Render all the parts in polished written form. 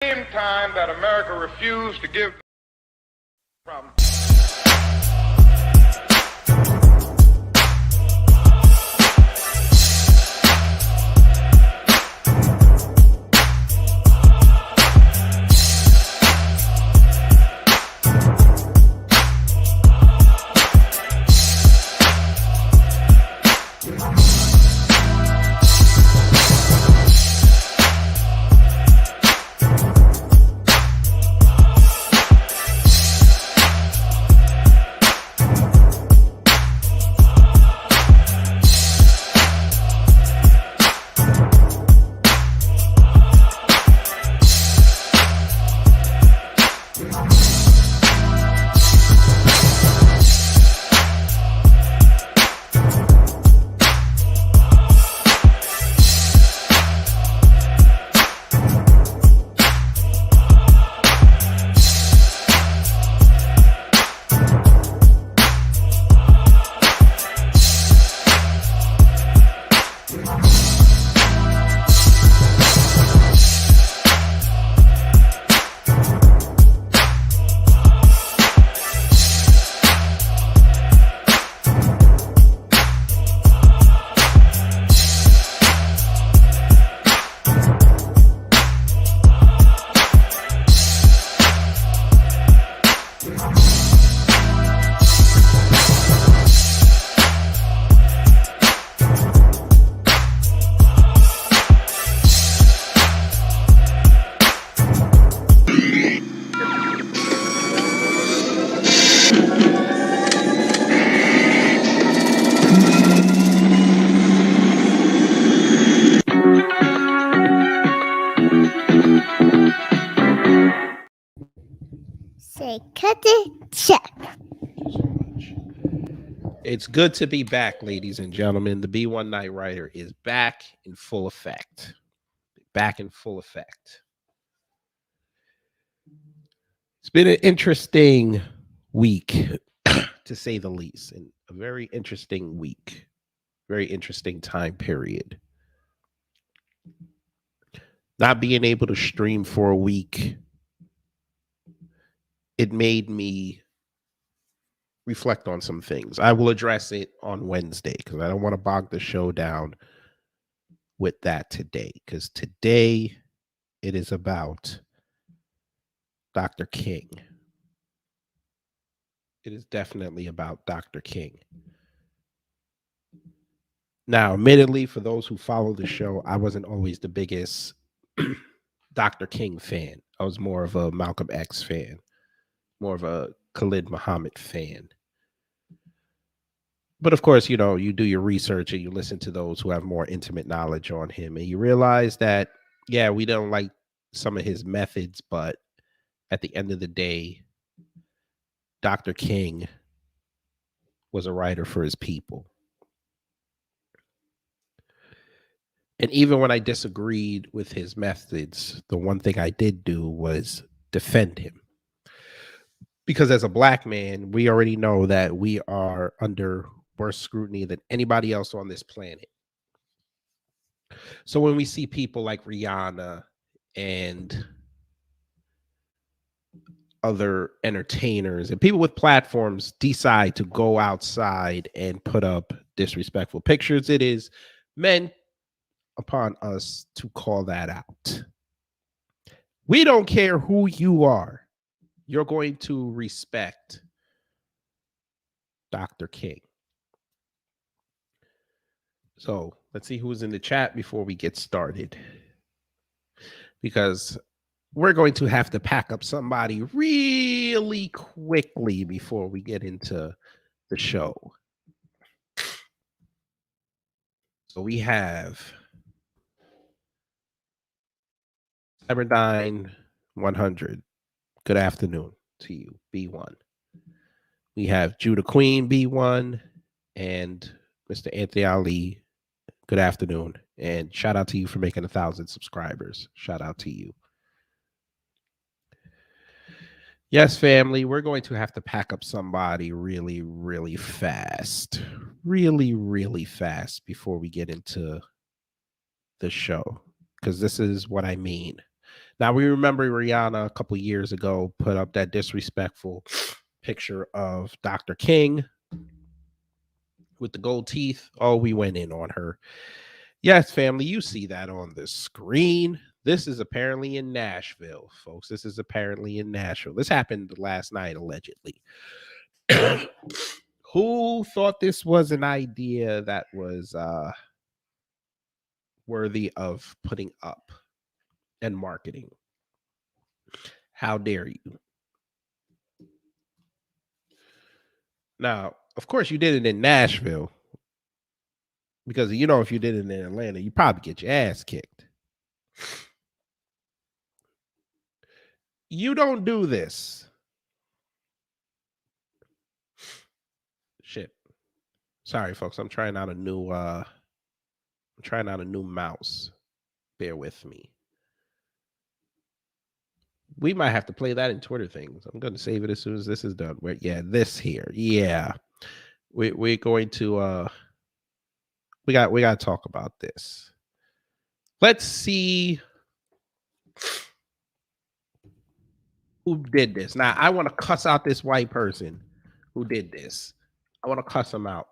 Same time that America refused to give from Say, cut it, check. It's good to be back, ladies and gentlemen. The B1 Night Rider is back in full effect. Back in full effect. It's been an interesting week, to say the least, and a very interesting week. Very interesting time period. Not being able to stream for a week, it made me reflect on some things. I will address it on Wednesday because I don't want to bog the show down with that today, because today it is about Dr. King. It is definitely about Dr. King. Now, admittedly, for those who follow the show, I wasn't always the biggest Dr. King fan. I was more of a Malcolm X fan, more of a Khalid Muhammad fan. But of course, you know, you do your research and you listen to those who have more intimate knowledge on him, and you realize that, yeah, we don't like some of his methods, but at the end of the day, Dr. King was a writer for his people. And even when I disagreed with his methods, the one thing I did do was defend him. Because as a black man, we already know that we are under worse scrutiny than anybody else on this planet. So when we see people like Rihanna and other entertainers and people with platforms decide to go outside and put up disrespectful pictures, it is meant upon us to call that out. We don't care who you are. You're going to respect Dr. King. So let's see who's in the chat before we get started, because we're going to have to pack up somebody really quickly before we get into the show. So we have Cyberdyne 100. Good afternoon to you, B1. We have Judah Queen, B1, and Mr. Anthony Ali. Good afternoon, and shout out to you for making 1,000 subscribers. Shout out to you. Yes, family, we're going to have to pack up somebody really, really fast. Really, really fast before we get into the show, because this is what I mean. Now, we remember Rihanna a couple years ago put up that disrespectful picture of Dr. King with the gold teeth. Oh, we went in on her. Yes, family, you see that on the screen. This is apparently in Nashville, folks. This is apparently in Nashville. This happened last night, allegedly. Who thought this was an idea that was worthy of putting up and marketing? How dare you? Now, of course, you did it in Nashville because, you know, if you did it in Atlanta, you probably get your ass kicked. You don't do this. Shit. Sorry, folks. I'm trying out a new mouse. Bear with me. We might have to play that in Twitter things. I'm going to save it as soon as this is done. Yeah, this here. Yeah. We're going to we got to talk about this. Let's see who did this. Now, I want to cuss out this white person who did this. I want to cuss them out.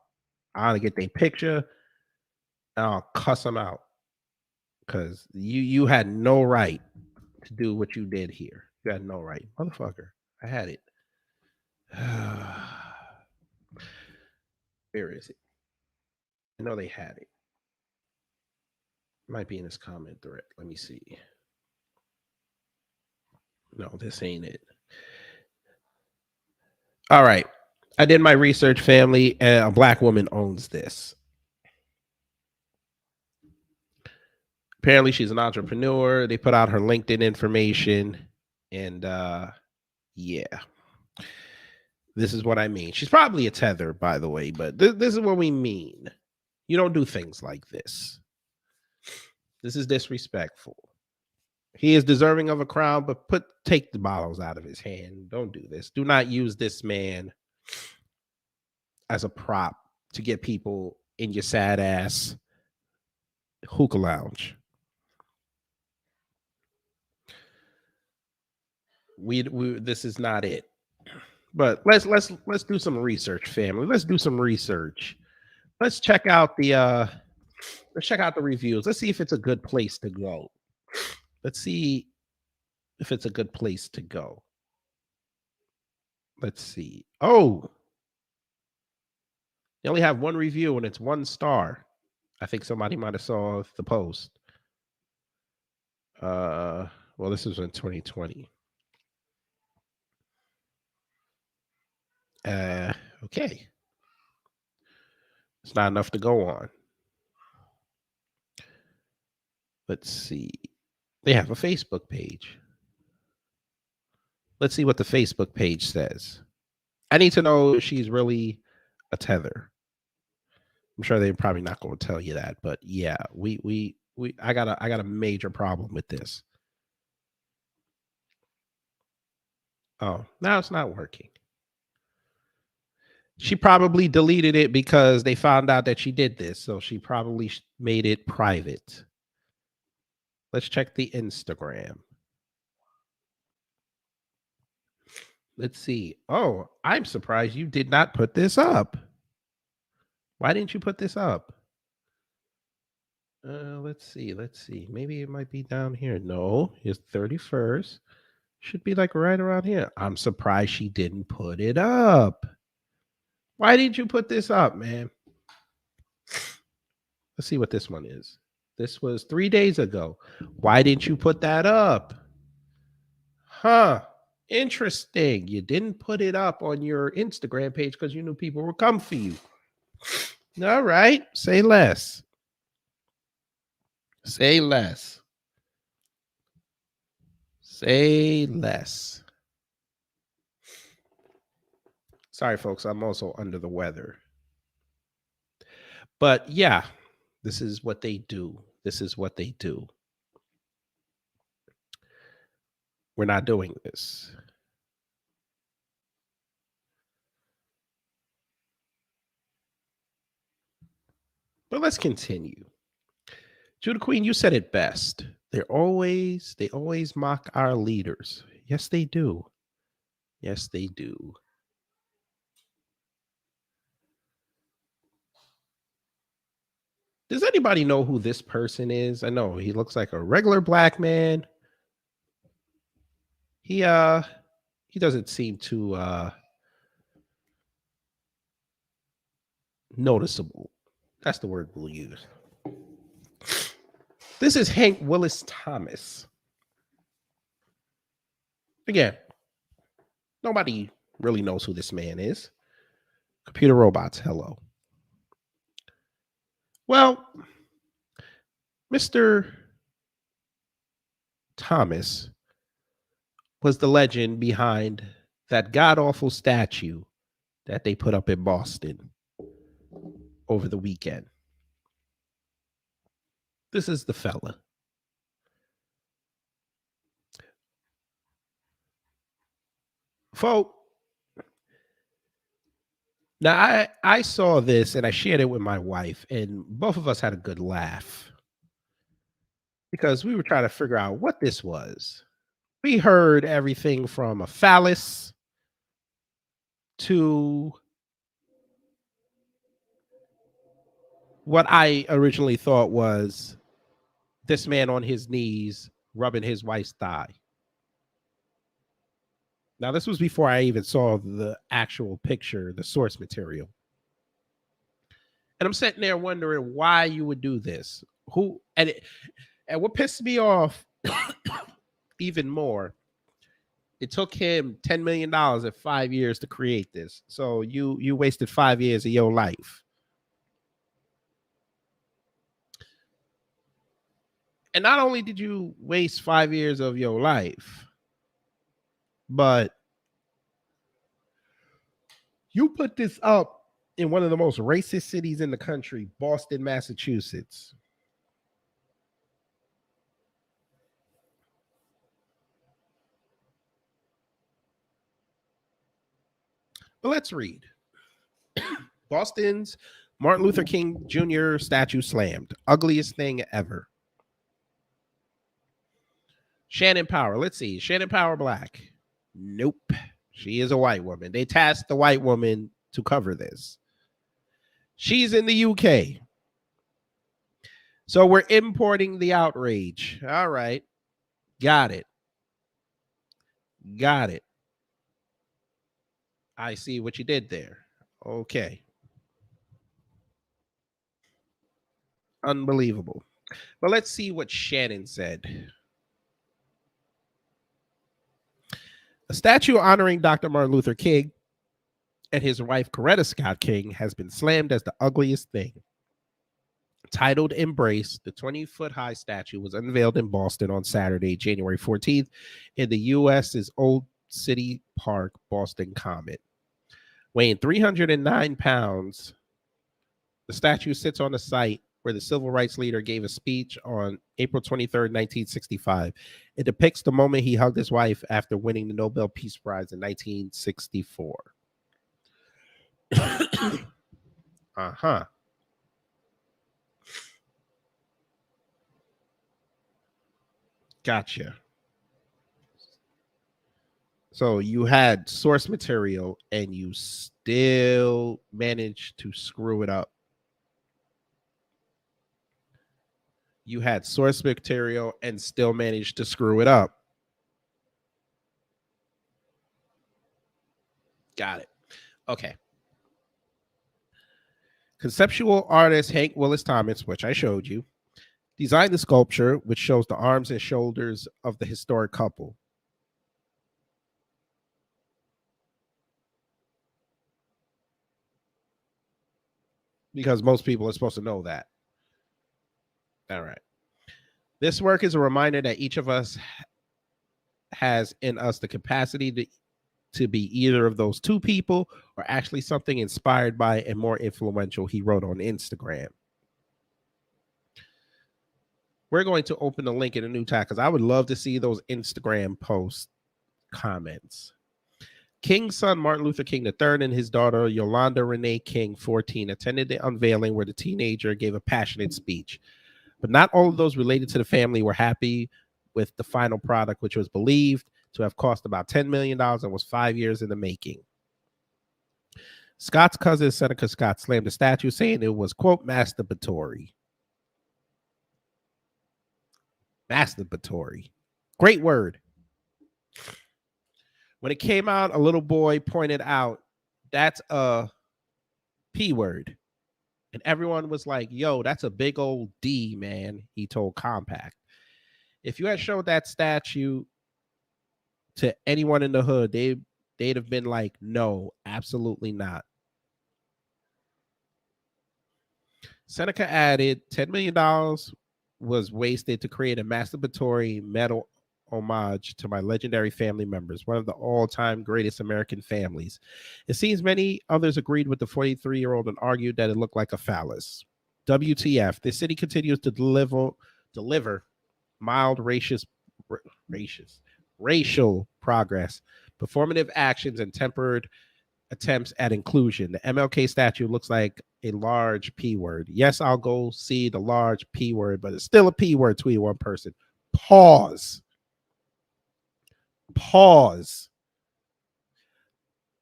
I want to get their picture and I'll cuss them out because you had no right to do what you did here. You had no right. Motherfucker, I had it. Where is it? I know they had it. Might be in this comment thread. Let me see. No, this ain't it. All right. I did my research, family, and a black woman owns this. Apparently, she's an entrepreneur. They put out her LinkedIn information, and yeah. This is what I mean. She's probably a tether, by the way, but this is what we mean. You don't do things like this. This is disrespectful. He is deserving of a crown, but take the bottles out of his hand. Don't do this. Do not use this man as a prop to get people in your sad ass hookah lounge. This is not it. But let's do some research, family. Let's do some research. Let's check out the reviews. Let's see if it's a good place to go. Let's see if it's a good place to go. Let's see. Oh, they only have one review and it's 1 star. I think somebody might have saw the post. Well, this was in 2020. Okay. It's not enough to go on. Let's see. They have a Facebook page. Let's see what the Facebook page says. I need to know if she's really a tether. I'm sure they're probably not going to tell you that, but yeah, I got a major problem with this. Oh, now it's not working. She probably deleted it because they found out that she did this, so she probably made it private. Let's check the Instagram. Let's see. Oh, I'm surprised you did not put this up. Why didn't you put this up? Let's see. Maybe it might be down here. No, it's 31st. Should be like right around here. I'm surprised she didn't put it up. Why didn't you put this up, man? Let's see what this one is. This was 3 days ago. Why didn't you put that up? Huh. Interesting. You didn't put it up on your Instagram page because you knew people would come for you. All right. Say less. Say less. Say less. Sorry, folks. I'm also under the weather. But yeah, this is what they do. This is what they do. We're not doing this. But let's continue. Judah Queen, you said it best. They always mock our leaders. Yes, they do. Yes, they do. Does anybody know who this person is? I know he looks like a regular black man. He doesn't seem too noticeable. That's the word we'll use. This is Hank Willis Thomas. Again, nobody really knows who this man is. Computer robots, hello. Well, Mr. Thomas was the legend behind that god awful statue that they put up in Boston over the weekend. This is the fella. Folk, now I saw this and I shared it with my wife, and both of us had a good laugh because we were trying to figure out what this was. We heard everything from a phallus to what I originally thought was this man on his knees rubbing his wife's thigh. Now, this was before I even saw the actual picture, the source material. And I'm sitting there wondering why you would do this. And what pissed me off even more, it took him $10 million in 5 years to create this. So you wasted 5 years of your life. And not only did you waste 5 years of your life, but you put this up in one of the most racist cities in the country, Boston, Massachusetts. But let's read. Boston's Martin Luther King Jr. statue slammed. Ugliest thing ever. Shannon Power. Let's see. Shannon Power black. Nope. She is a white woman. They tasked the white woman to cover this. She's in the UK. So we're importing the outrage. All right. Got it. Got it. I see what you did there. Okay. Unbelievable. But let's see what Shannon said. A statue honoring Dr. Martin Luther King and his wife, Coretta Scott King, has been slammed as the ugliest thing. Titled Embrace, the 20-foot-high statue was unveiled in Boston on Saturday, January 14th, in the U.S.'s Old City Park, Boston Common. Weighing 309 pounds, the statue sits on the site where the civil rights leader gave a speech on April 23rd, 1965. It depicts the moment he hugged his wife after winning the Nobel Peace Prize in 1964. Uh-huh. Gotcha. So you had source material and you still managed to screw it up. You had source material and still managed to screw it up. Got it. Okay. Conceptual artist Hank Willis Thomas, which I showed you, designed the sculpture, which shows the arms and shoulders of the historic couple. Because most people are supposed to know that. All right. This work is a reminder that each of us has in us the capacity to be either of those two people or actually something inspired by and more influential, he wrote on Instagram. We're going to open the link in a new tab because I would love to see those Instagram post comments. King's son, Martin Luther King III, and his daughter, Yolanda Renee King, 14, attended the unveiling where the teenager gave a passionate speech. But not all of those related to the family were happy with the final product, which was believed to have cost about $10 million and was 5 years in the making. Scott's cousin, Seneca Scott, slammed the statue, saying it was, quote, masturbatory. Masturbatory. Great word. When it came out, a little boy pointed out, that's a P word. And everyone was like, yo, that's a big old D, man, he told Compact. If you had showed that statue to anyone in the hood, they'd have been like, no, absolutely not. Seneca added $10 million was wasted to create a masturbatory metal homage to my legendary family members, one of the all-time greatest American families. It seems many others agreed with the 43-year-old and argued that it looked like a phallus. WTF, the city continues to deliver mild racial progress, performative actions, and tempered attempts at inclusion. The MLK statue looks like a large P word. Yes, I'll go see the large P word, but it's still a P word, tweeted one person. Pause. Pause.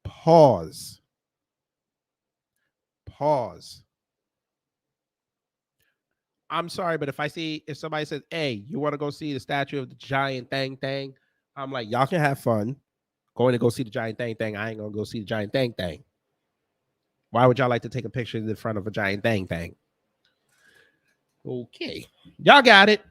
Pause. Pause. I'm sorry, but if somebody says, hey, you want to go see the statue of the giant thing, I'm like, y'all can have fun going to go see the giant thing. I ain't going to go see the giant thing. Why would y'all like to take a picture in the front of a giant thing? Okay. Y'all got it.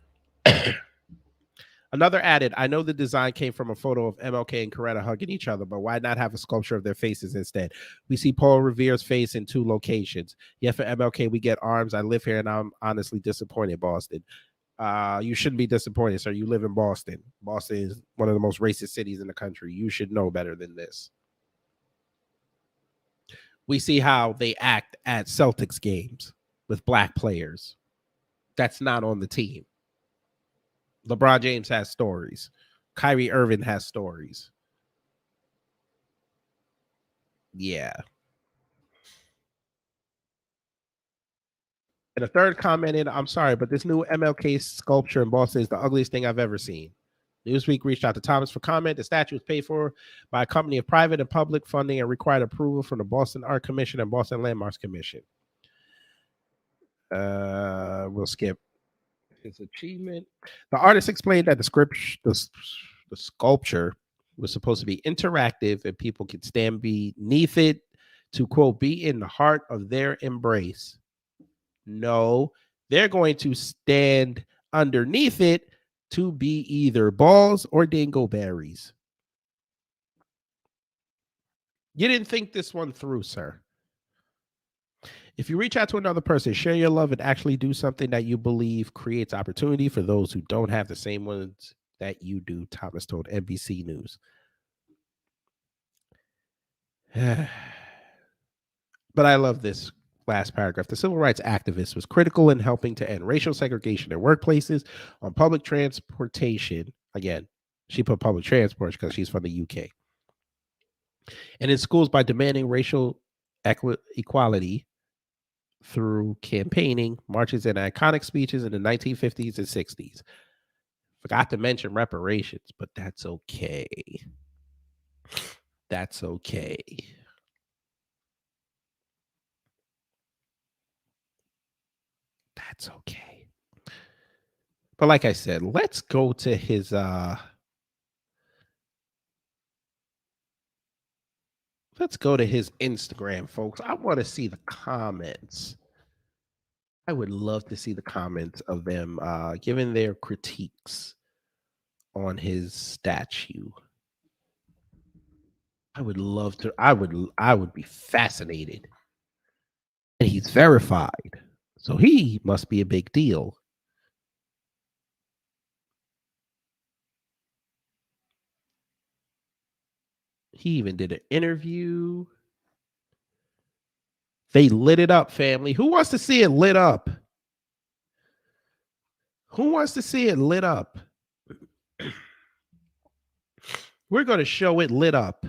Another added, I know the design came from a photo of MLK and Coretta hugging each other, but why not have a sculpture of their faces instead? We see Paul Revere's face in 2 locations. Yet for MLK, we get arms. I live here, and I'm honestly disappointed, Boston. You shouldn't be disappointed, sir. You live in Boston. Boston is one of the most racist cities in the country. You should know better than this. We see how they act at Celtics games with black players. That's not on the team. LeBron James has stories. Kyrie Irving has stories. Yeah. And a third commented, I'm sorry, but this new MLK sculpture in Boston is the ugliest thing I've ever seen. Newsweek reached out to Thomas for comment. The statue was paid for by a company of private and public funding and required approval from the Boston Art Commission and Boston Landmarks Commission. We'll skip his achievement. The artist explained that the sculpture was supposed to be interactive and people could stand beneath it to, quote, be in the heart of their embrace. No, they're going to stand underneath it to be either balls or dingleberries. You didn't think this one through, sir. If you reach out to another person, share your love, and actually do something that you believe creates opportunity for those who don't have the same ones that you do, Thomas told NBC News. But I love this last paragraph. The civil rights activist was critical in helping to end racial segregation in workplaces, on public transportation. Again, she put public transport because she's from the UK. And in schools by demanding racial equality through campaigning, marches, and iconic speeches in the 1950s and 60s. Forgot to mention reparations, but that's okay. That's okay. That's okay. But like I said, let's go to his Instagram, folks. I want to see the comments. I would love to see the comments of them giving their critiques on his statue. I would love to. I would be fascinated. And he's verified. So he must be a big deal. He even did an interview. They lit it up, family. Who wants to see it lit up? Who wants to see it lit up? We're going to show it lit up.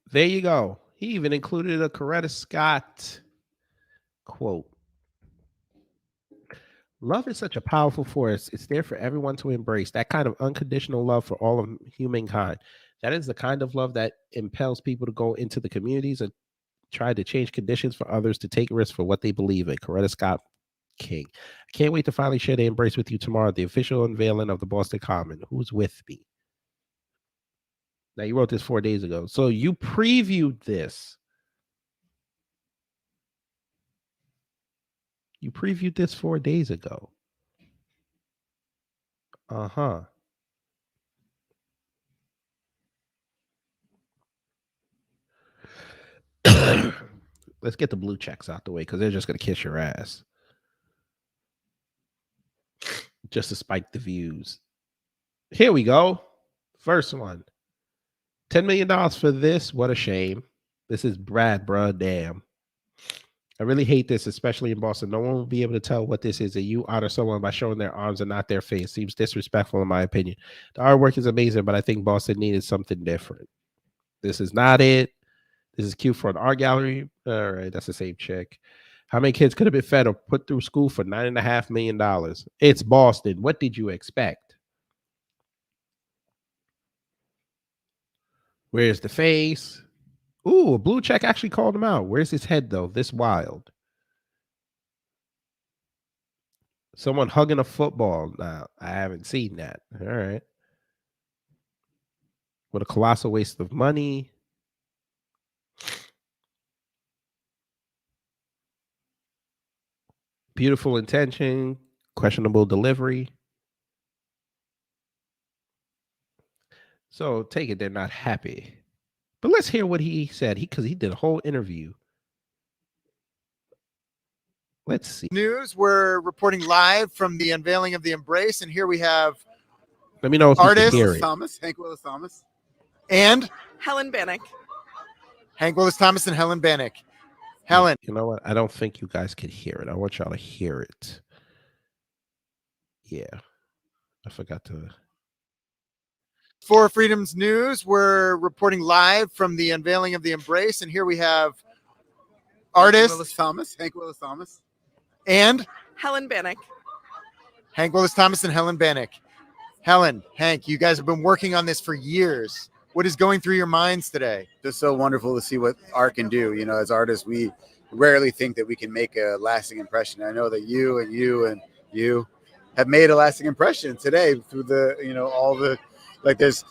There you go. He even included a Coretta Scott quote. Love is such a powerful force. It's there for everyone to embrace. That kind of unconditional love for all of humankind. That is the kind of love that impels people to go into the communities and try to change conditions for others to take risks for what they believe in. Coretta Scott King. I can't wait to finally share the embrace with you tomorrow at the official unveiling of the Boston Common. Who's with me? Now, you wrote this 4 days ago. So you previewed this. You previewed this 4 days ago. Uh-huh. Let's get the blue checks out the way because they're just going to kiss your ass. Just to spike the views. Here we go. First one. $10 million for this. What a shame. This is Brad, bruh. Damn. I really hate this, especially in Boston. No one will be able to tell what this is. And you honor someone by showing their arms and not their face. Seems disrespectful, in my opinion. The artwork is amazing, but I think Boston needed something different. This is not it. This is cute for an art gallery. All right, that's the same chick. How many kids could have been fed or put through school for $9.5 million? It's Boston. What did you expect? Where's the face? Ooh, a blue check actually called him out. Where's his head, though? This wild. Someone hugging a football. Now, I haven't seen that. All right. What a colossal waste of money. Beautiful intention, questionable delivery. So take it they're not happy. But let's hear what he said. Because he did a whole interview. Let's see. News. We're reporting live from the unveiling of the Embrace, and here we have Let me know if artist you can hear it. Thomas, Hank Willis Thomas, and Helen Bannock. Hank Willis Thomas and Helen Bannock. Helen. You know what? I don't think you guys could hear it. I want y'all to hear it. Yeah. I forgot to. For Freedom's News, we're reporting live from the unveiling of the Embrace, and here we have artist Willis Thomas, Hank Willis Thomas, and Helen Bannock. Hank Willis Thomas and Helen Bannock. Helen, Hank, you guys have been working on this for years. What is going through your minds today? Just so wonderful to see what art can do. You know, as artists, we rarely think that we can make a lasting impression. I know that you have made a lasting impression today through the, you know, all the, like there's,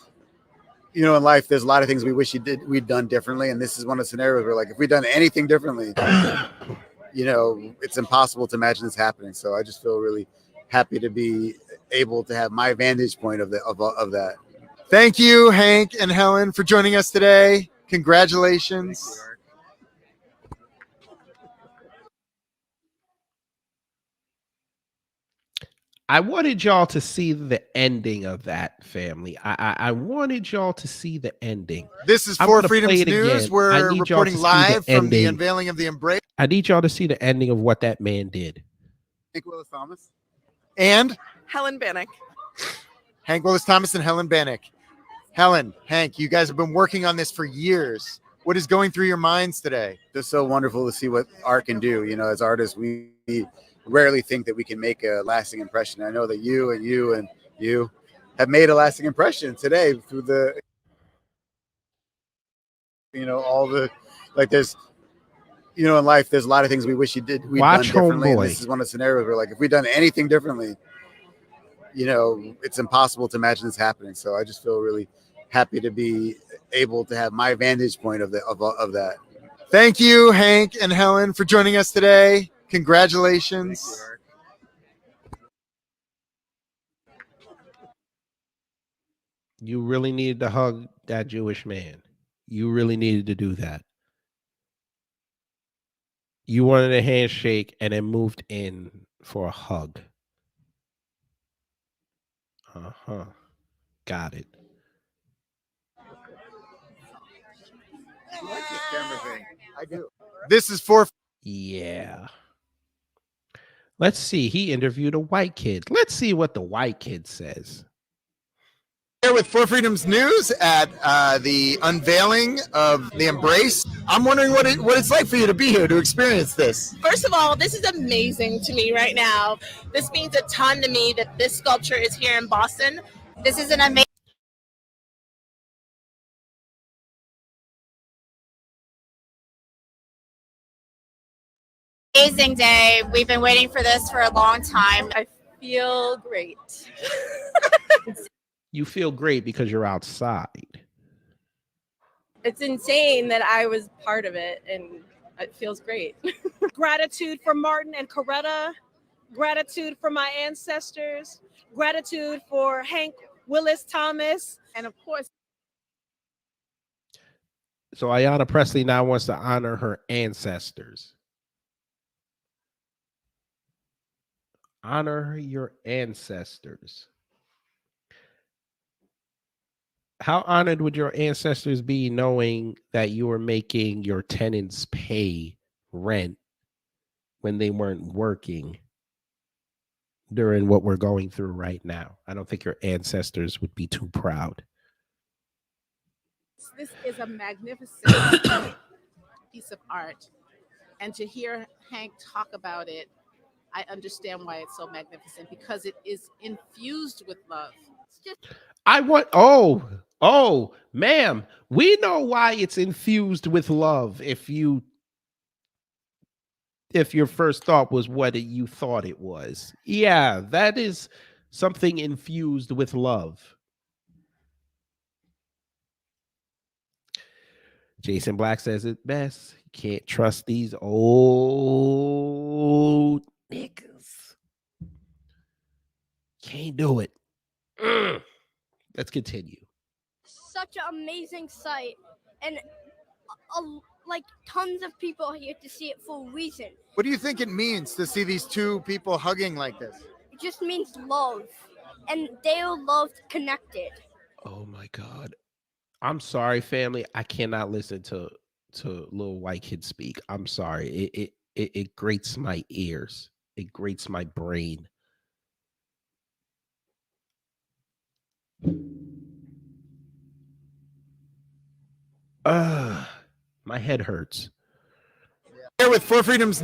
you know, in life, there's a lot of things we wish we'd done differently. And this is one of the scenarios where, like, if we'd done anything differently, you know, it's impossible to imagine this happening. So I just feel really happy to be able to have my vantage point of that. Thank you, Hank and Helen, for joining us today. Congratulations. I wanted y'all to see the ending of that, family. I wanted y'all to see the ending. This is I'm For gonna play Freedom's it News. again. I We're need y'all to reporting see the live from the ending. unveiling of the Embrace. I need y'all to see the ending of what that man did. Hank Willis Thomas, and Helen Bannock. Hank Willis Thomas and Helen Bannock. Helen, Hank, you guys have been working on this for years. What is going through your minds today? Just so wonderful to see what art can do. You know, as artists, we rarely think that we can make a lasting impression. I know that you have made a lasting impression today through the, you know, all the, like there's, you know, in life, there's a lot of things we wish we'd done differently. And this is one of the scenarios where, like, if we'd done anything differently, you know, it's impossible to imagine this happening. So I just feel really happy to be able to have my vantage point of that. Thank you, Hank and Helen, for joining us today. Congratulations. You really needed to hug that Jewish man. You really needed to do that. You wanted a handshake and then moved in for a hug. Uh-huh. Got it. I like this camera thing. I do. This is for Yeah. Let's see. He interviewed a white kid. Let's see what the white kid says. Here with For Freedom's News at the unveiling of the Embrace. I'm wondering what it's like for you to be here to experience this. First of all, this is amazing to me right now. This means a ton to me that this sculpture is here in Boston. This is an amazing day. We've been waiting for this for a long time. I feel great. You feel great because you're outside. It's insane that I was part of it, and it feels great. Gratitude for Martin and Coretta. Gratitude for my ancestors. Gratitude for Hank Willis Thomas. And of course, So Ayanna Presley now wants to honor her ancestors. Honor your ancestors. How honored would your ancestors be knowing that you were making your tenants pay rent when they weren't working during what we're going through right now? I don't think your ancestors would be too proud. this is a magnificent piece of art. And to hear Hank talk about it, I understand why it's so magnificent, because it is infused with love. It's just Oh, ma'am, we know why it's infused with love. If your first thought was what you thought it was. Yeah, that is something infused with love. Jason Black says it best. You can't trust these old niggas. Can't do it. Let's continue. Such an amazing sight, and like tons of people here to see it for a reason. What do you think it means to see these two people hugging like this? It just means love, and they are loved, connected. Oh my God. I'm sorry, family. I cannot listen to little white kids speak. I'm sorry. It grates my ears. It grates my brain. My head hurts. Here with For Freedom's.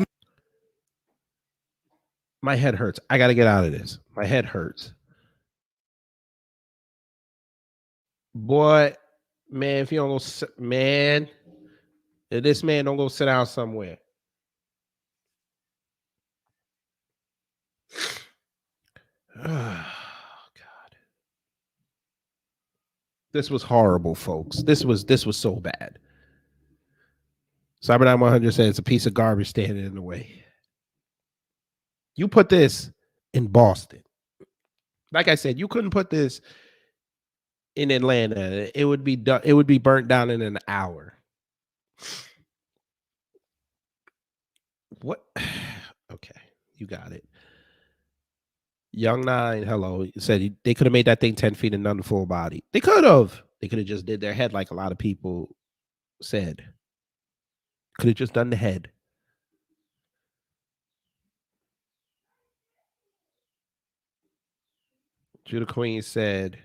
My head hurts. I got to get out of this. My head hurts. Boy, man, if you don't go, man, if this man don't go sit down somewhere. Oh, God. This was horrible, folks. This was so bad. Cyber 9100 said it's a piece of garbage standing in the way. You put this in Boston. Like I said, you couldn't put this in Atlanta. It would be done. It would be burnt down in an hour. What? Okay, you got it. Young Nine, hello. Said they could have made that thing 10 feet and done the full body. They could have. They could have just did their head like a lot of people said. Could have just done the head. Judah Queen said,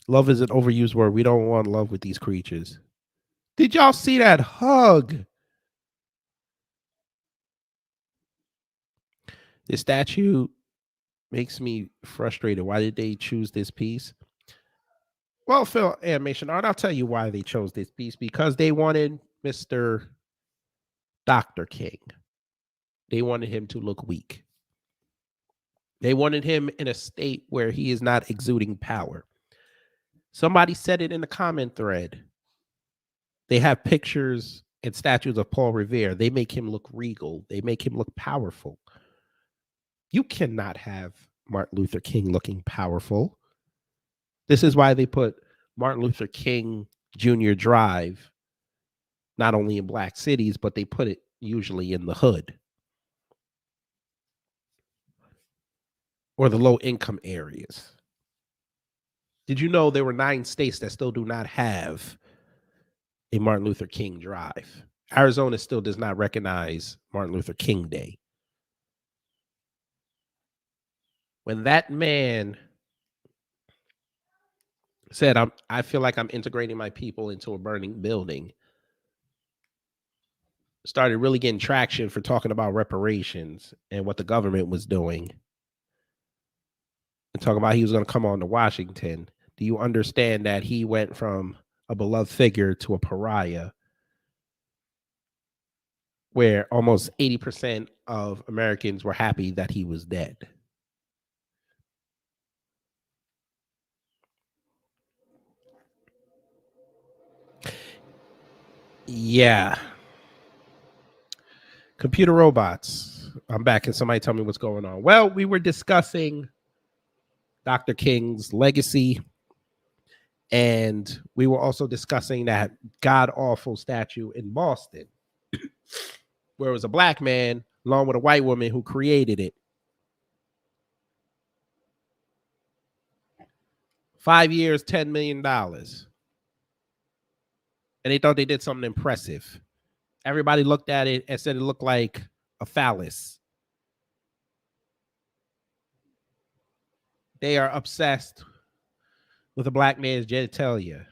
love is an overused word. We don't want love with these creatures. Did y'all see that hug? This statue makes me frustrated. Why did they choose this piece? Well, Phil, animation art, I'll tell you why they chose this piece. Because they wanted Mr. Dr. King. They wanted him to look weak. They wanted him in a state where he is not exuding power. Somebody said it in the comment thread. They have pictures and statues of Paul Revere. They make him look regal. They make him look powerful. You cannot have Martin Luther King looking powerful. This is why they put Martin Luther King Jr. Drive not only in black cities, but they put it usually in the hood or the low income areas. Did you know there were 9 states that still do not have a Martin Luther King Drive? Arizona still does not recognize Martin Luther King Day. When that man said, I feel like I'm integrating my people into a burning building. Started really getting traction for talking about reparations and what the government was doing. And talking about he was going to come on to Washington. Do you understand that he went from a beloved figure to a pariah, where almost 80% of Americans were happy that he was dead? Yeah. Computer robots. I'm back. Can somebody tell me what's going on? Well, we were discussing Dr. King's legacy, and we were also discussing that god-awful statue in Boston, where it was a black man along with a white woman who created it. 5 years, $10 million. And they thought they did something impressive. Everybody looked at it and said it looked like a phallus. They are obsessed with a black man's genitalia.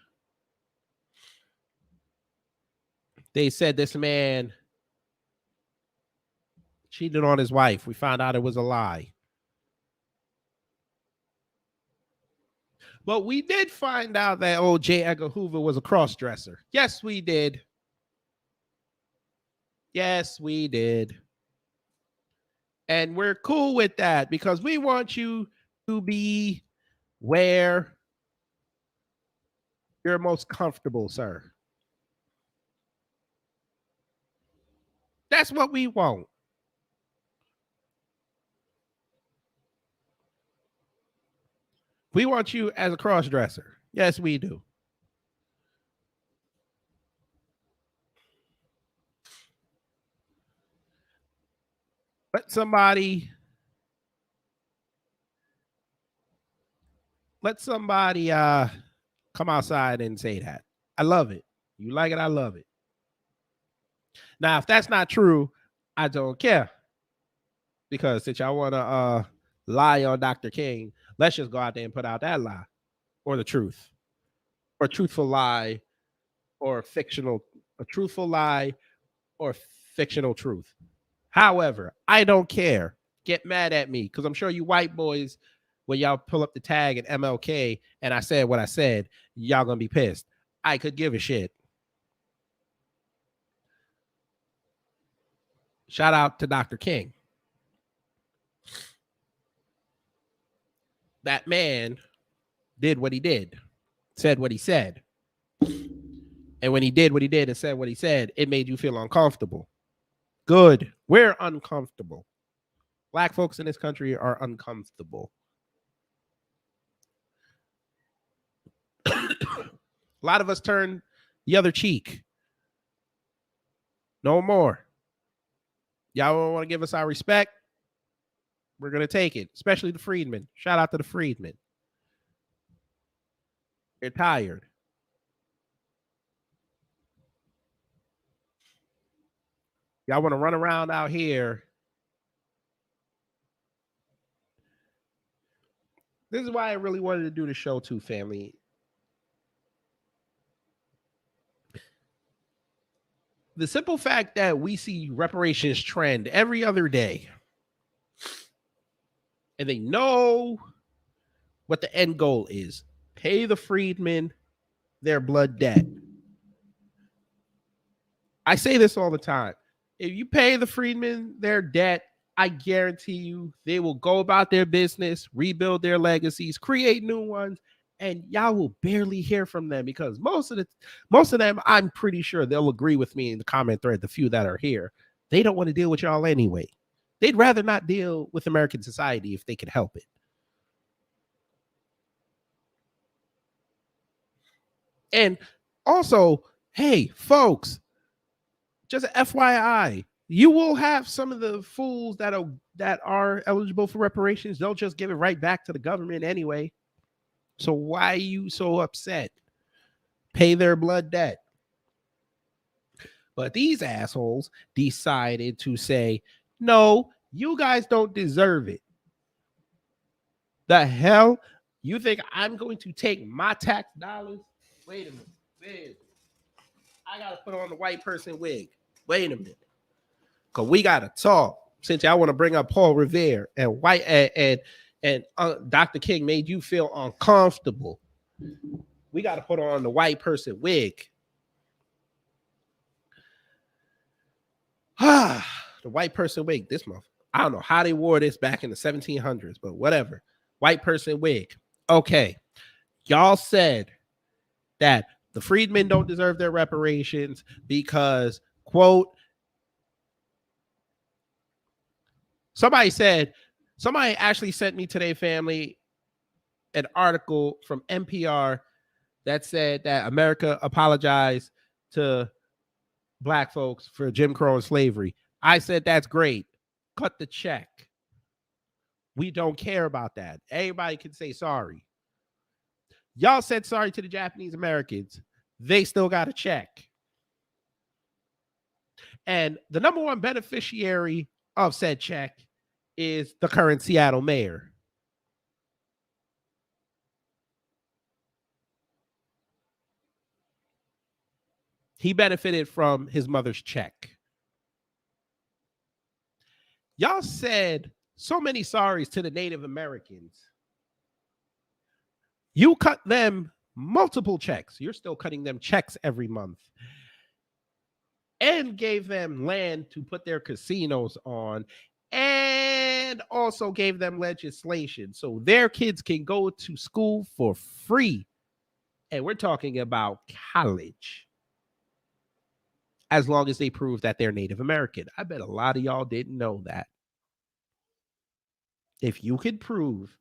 They said this man cheated on his wife. We found out it was a lie. But we did find out that old J. Edgar Hoover was a cross-dresser. Yes, we did. Yes, we did. And we're cool with that because we want you to be where you're most comfortable, sir. That's what we want. We want you as a cross-dresser. Yes, we do. Let somebody come outside and say that. I love it. You like it, I love it. Now, if that's not true, I don't care. Because since y'all want to lie on Dr. King, let's just go out there and put out that lie or the truth or truthful lie or a truthful lie or fictional truth. However, I don't care. Get mad at me because I'm sure you white boys, when y'all pull up the tag at MLK and I said what I said, y'all going to be pissed. I could give a shit. Shout out to Dr. King. That man did what he did, said what he said. And when he did what he did and said what he said, it made you feel uncomfortable. Good. We're uncomfortable. Black folks in this country are uncomfortable. A lot of us turn the other cheek. No more. Y'all don't want to give us our respect? We're going to take it, especially the freedmen. Shout out to the freedmen. They're tired. Y'all want to run around out here. This is why I really wanted to do the show too, family. The simple fact that we see reparations trend every other day, and they know what the end goal is. Pay the freedmen their blood debt. I say this all the time. If you pay the freedmen their debt, I guarantee you they will go about their business, rebuild their legacies, create new ones, and y'all will barely hear from them because most of them, I'm pretty sure they'll agree with me in the comment thread, the few that are here. They don't want to deal with y'all anyway. They'd rather not deal with American society if they could help it. And also, hey, folks, just an FYI, you will have some of the fools that are eligible for reparations. They'll just give it right back to the government anyway. So why are you so upset? Pay their blood debt. But these assholes decided to say, no, you guys don't deserve it. The hell? You think I'm going to take my tax dollars? Wait a minute. Wait. I got to put on the white person wig. Wait a minute. Because we got to talk. Since y'all want to bring up Paul Revere and white and Dr. King made you feel uncomfortable, we got to put on the white person wig. The white person wig this month. I don't know how they wore this back in the 1700s, but whatever. White person wig. Okay. Y'all said that the freedmen don't deserve their reparations because, quote, somebody actually sent me today, family, an article from NPR that said that America apologized to black folks for Jim Crow and slavery. I said, that's great. Cut the check. We don't care about that. Everybody can say sorry. Y'all said sorry to the Japanese Americans. They still got a check. And the number one beneficiary of said check is the current Seattle mayor. He benefited from his mother's check. Y'all said so many sorries to the Native Americans. You cut them multiple checks. You're still cutting them checks every month. And gave them land to put their casinos on. And also gave them legislation so their kids can go to school for free. And we're talking about college. As long as they prove that they're Native American. I bet a lot of y'all didn't know that. If you could prove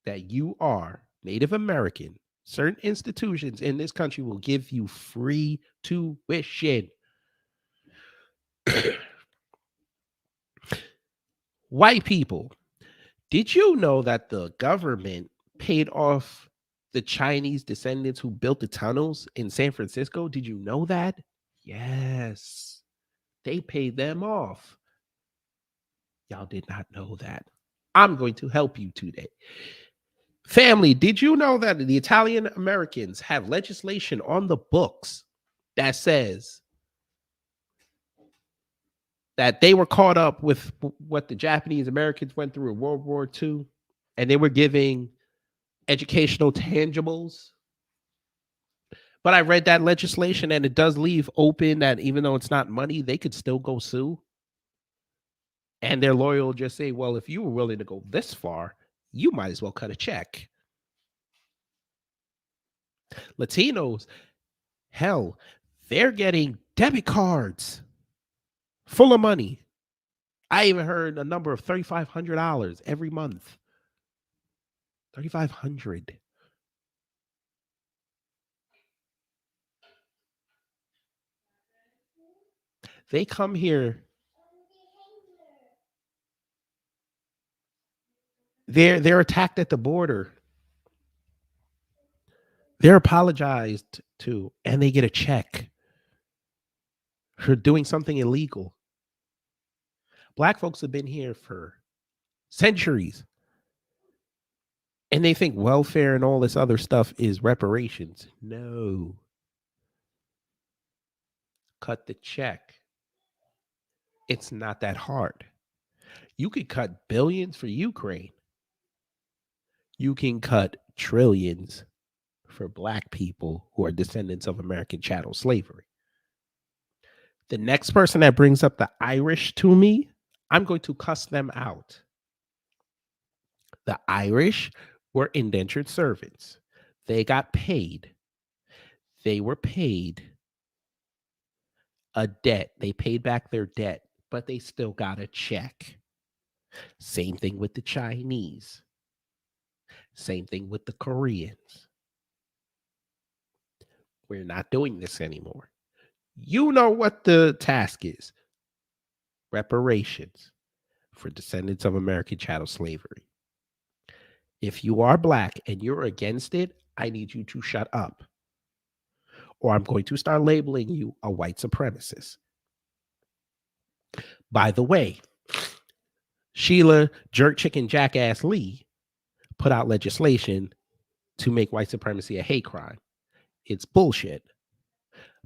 that you are Native American, certain institutions in this country will give you free tuition. White people, did you know that the government paid off the Chinese descendants who built the tunnels in San Francisco? Did you know that? Yes, they paid them off. Y'all did not know that. I'm going to help you today. Family, did you know that the Italian Americans have legislation on the books that says that they were caught up with what the Japanese Americans went through in World War II, and they were giving educational tangibles? But I read that legislation, and it does leave open that even though it's not money, they could still go sue. And their lawyer will just say, well, if you were willing to go this far, you might as well cut a check. Latinos, hell, they're getting debit cards full of money. I even heard a number of $3,500 every month. $3,500. They come here. They're attacked at the border. They're apologized to, and they get a check for doing something illegal. Black folks have been here for centuries, and they think welfare and all this other stuff is reparations. No. Cut the check. It's not that hard. You could cut billions for Ukraine. You can cut trillions for black people who are descendants of American chattel slavery. The next person that brings up the Irish to me, I'm going to cuss them out. The Irish were indentured servants. They got paid. They were paid a debt. They paid back their debt, but they still got a check. Same thing with the Chinese. Same thing with the Koreans. We're not doing this anymore. You know what the task is. Reparations for descendants of American chattel slavery. If you are black and you're against it, I need you to shut up. Or I'm going to start labeling you a white supremacist. By the way, Sheila Jerk Chicken Jackass Lee put out legislation to make white supremacy a hate crime. It's bullshit,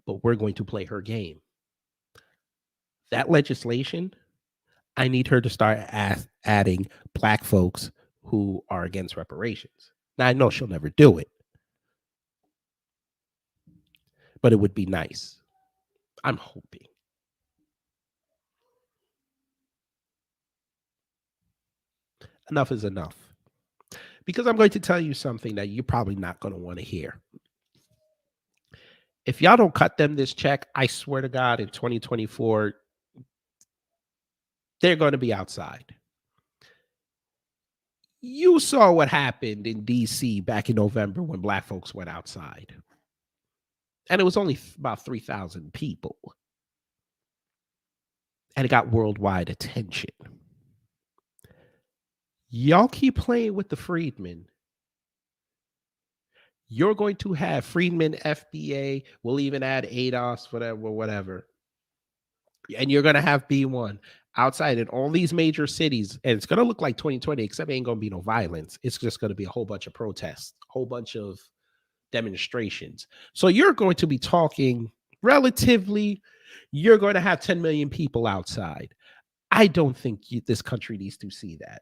but we're going to play her game. That legislation, I need her to start adding black folks who are against reparations. Now, I know she'll never do it, but it would be nice. I'm hoping. Enough is enough. Because I'm going to tell you something that you're probably not going to want to hear. If y'all don't cut them this check, I swear to God, in 2024, they're going to be outside. You saw what happened in DC back in November when black folks went outside. And it was only about 3,000 people. And it got worldwide attention. Y'all keep playing with the freedmen. You're going to have freedmen, FBA, we'll even add ADOS, whatever. And you're going to have B1 outside in all these major cities. And it's going to look like 2020, except it ain't going to be no violence. It's just going to be a whole bunch of protests, a whole bunch of demonstrations. So you're going to be talking relatively, you're going to have 10 million people outside. I don't think this country needs to see that.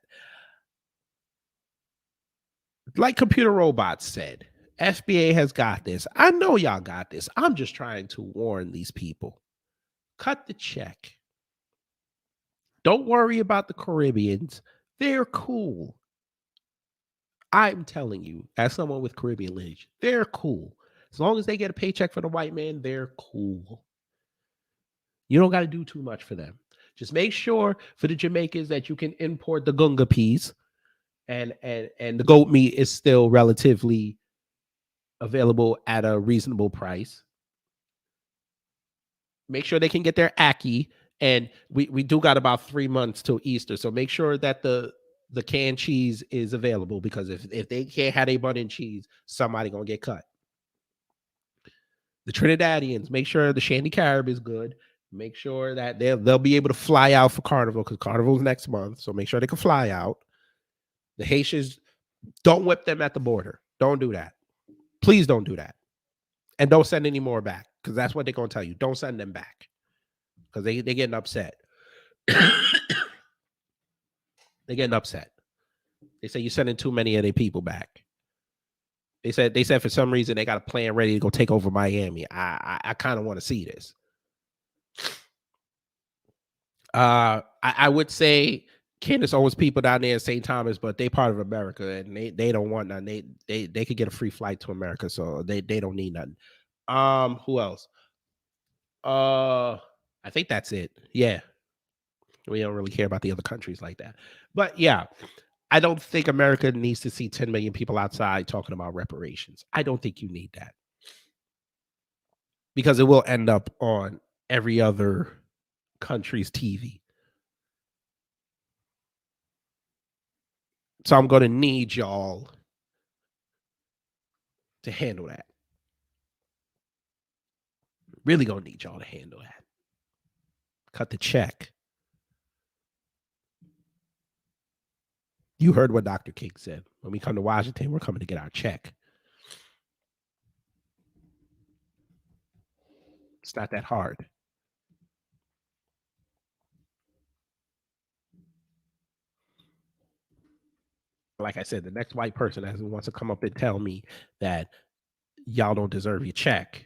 Like Computer Robots said, FBA has got this. I know y'all got this. I'm just trying to warn these people. Cut the check. Don't worry about the Caribbeans. They're cool. I'm telling you, as someone with Caribbean lineage, they're cool. As long as they get a paycheck for the white man, they're cool. You don't got to do too much for them. Just make sure for the Jamaicans that you can import the gunga peas and the goat meat is still relatively available at a reasonable price. Make sure they can get their ackee. And we do got about 3 months till Easter. So make sure that the canned cheese is available, because if they can't have a bun and cheese, somebody gonna get cut. The Trinidadians, make sure the Shandy Carib is good. Make sure that they'll be able to fly out for Carnival, because Carnival's next month. So make sure they can fly out. The Haitians, don't whip them at the border. Don't do that. Please don't do that. And don't send any more back, because that's what they're going to tell you. Don't send them back, because they're getting upset. They're getting upset. They say you're sending too many of their people back. They said for some reason they got a plan ready to go take over Miami. I kind of want to see this. I would say Candace owns people down there in St. Thomas, but they part of America and they don't want nothing. They could get a free flight to America, so they don't need nothing. Who else? I think that's it. Yeah. We don't really care about the other countries like that. But yeah, I don't think America needs to see 10 million people outside talking about reparations. I don't think you need that, because it will end up on every other country's TV. So I'm going to need y'all to handle that. Really going to need y'all to handle that. Cut the check. You heard what Dr. King said. When we come to Washington, we're coming to get our check. It's not that hard. Like I said, the next white person that wants to come up and tell me that y'all don't deserve your check,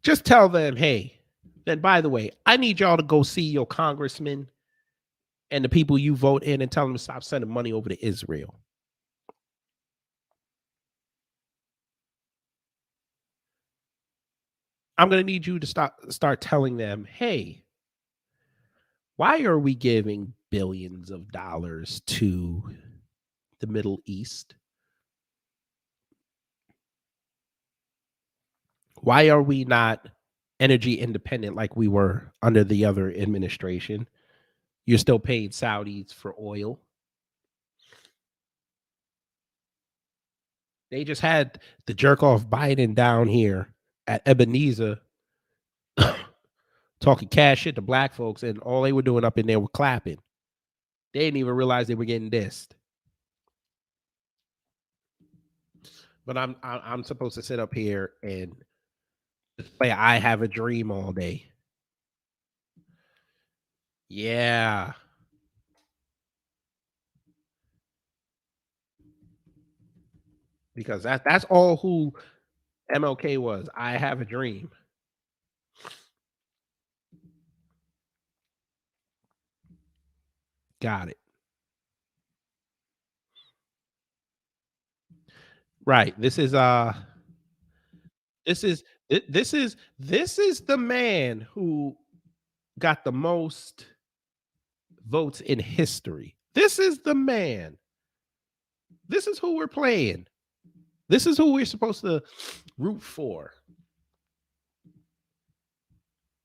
just tell them, hey, then by the way, I need y'all to go see your congressman and the people you vote in and tell them to stop sending money over to Israel. I'm going to need you to start telling them, hey, why are we giving billions of dollars to the Middle East? Why are we not energy independent like we were under the other administration? You're still paying Saudis for oil. They just had the jerk off Biden down here at Ebenezer talking cash shit to black folks, and all they were doing up in there was clapping. They didn't even realize they were getting dissed. But I'm supposed to sit up here and play I Have a Dream all day. Yeah. Because that's all who MLK was. I Have a Dream. Got it. Right. This is the man who got the most votes in history. This is the man. This is who we're playing. This is who we're supposed to root for.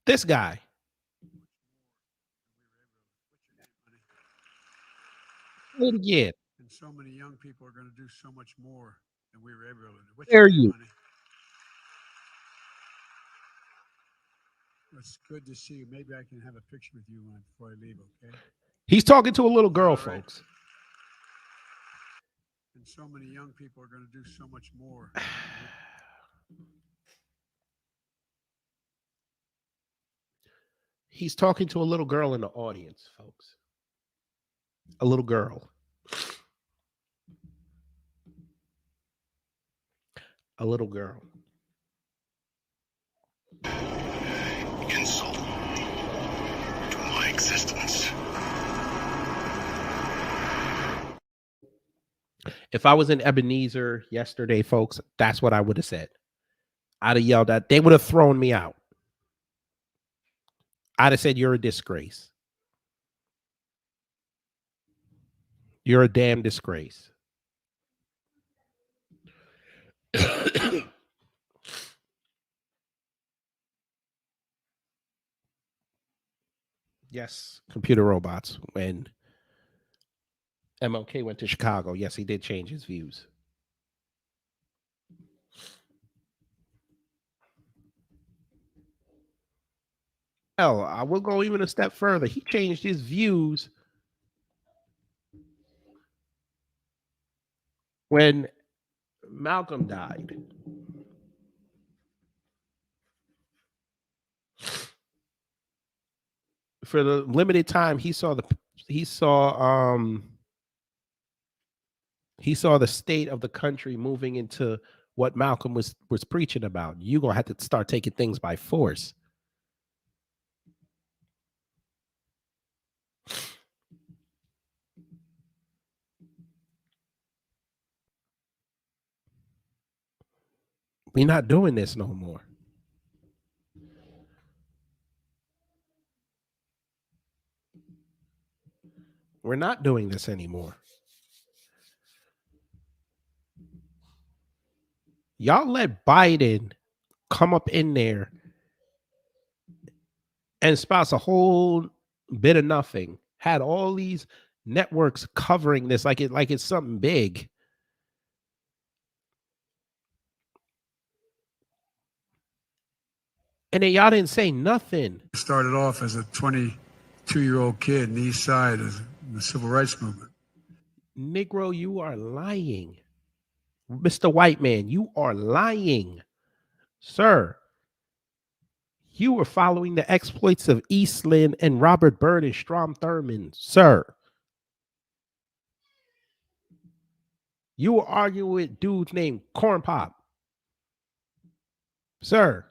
This guy. Say it again. And so many young people are going to do so much more than we were able to do. What's Where are you? Honey? It's good to see you. Maybe I can have a picture with you before I leave, okay? He's talking to a little girl, folks. And so many young people are going to do so much more. He's talking to a little girl in the audience, folks. A little girl. A little girl. Insult to my existence. If I was in Ebenezer yesterday, folks, that's what I would have said. I'd have yelled at. They would have thrown me out. I'd have said, "You're a disgrace. You're a damn disgrace." Yes, computer robots. When MLK went to Chicago, yes, he did change his views. Hell, I will go even a step further. He changed his views when Malcolm died. For the limited time he saw the state of the country moving into what Malcolm was preaching about. You're gonna have to start taking things by force. We're not doing this no more. We're not doing this anymore. Y'all let Biden come up in there and spouse a whole bit of nothing. Had all these networks covering this like it's something big. And then y'all didn't say nothing. Started off as a 22-year-old kid in the East Side of the Civil Rights Movement. Negro, you are lying. Mr. White Man, you are lying. Sir, you were following the exploits of Eastland and Robert Byrd and Strom Thurmond, sir. You were arguing with dudes named Corn Pop. Sir.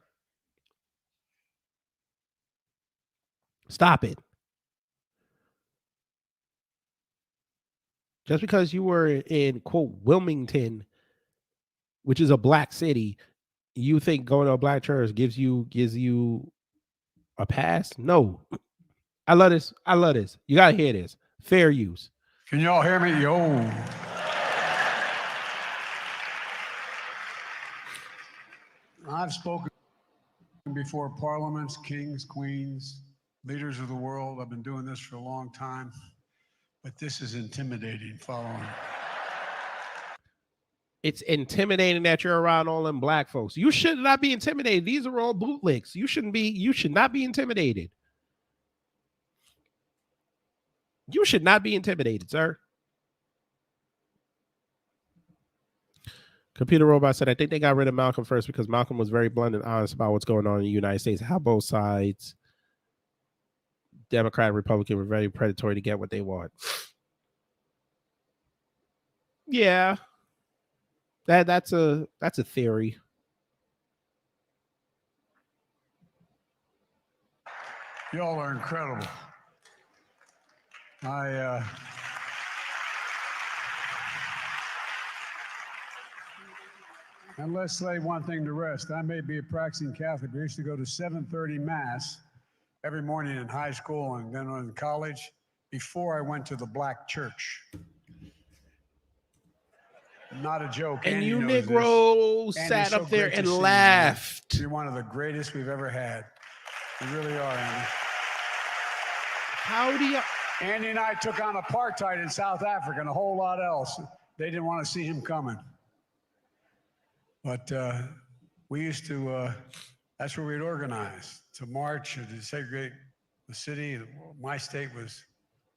Stop it. Just because you were in, quote, Wilmington, which is a black city, you think going to a black church gives you a pass? No. I love this. I love this. You got to hear this. Fair use. Can y'all hear me? Yo. I've spoken before parliaments, kings, queens, leaders of the world. I've been doing this for a long time, but this is intimidating following. It's intimidating that you're around all them black folks. You should not be intimidated. These are all bootlicks. You should not be intimidated. You should not be intimidated, sir. Computer Robot said, I think they got rid of Malcolm first because Malcolm was very blunt and honest about what's going on in the United States, how both sides, Democrat and Republican, were very predatory to get what they want. Yeah. That's a theory. Y'all are incredible. And let's lay one thing to rest. I may be a practicing Catholic, but I used to go to 7:30 Mass every morning in high school and then in college before I went to the black church. Not a joke. And Andy you knows Negroes this. sat Andy, up there great to and see you, man. laughed. You're one of the greatest we've ever had. You really are, Andy. How do you... Andy and I took on apartheid in South Africa and a whole lot else. They didn't want to see him coming. But we used to, that's where we'd organize, to march or to segregate the city. My state was,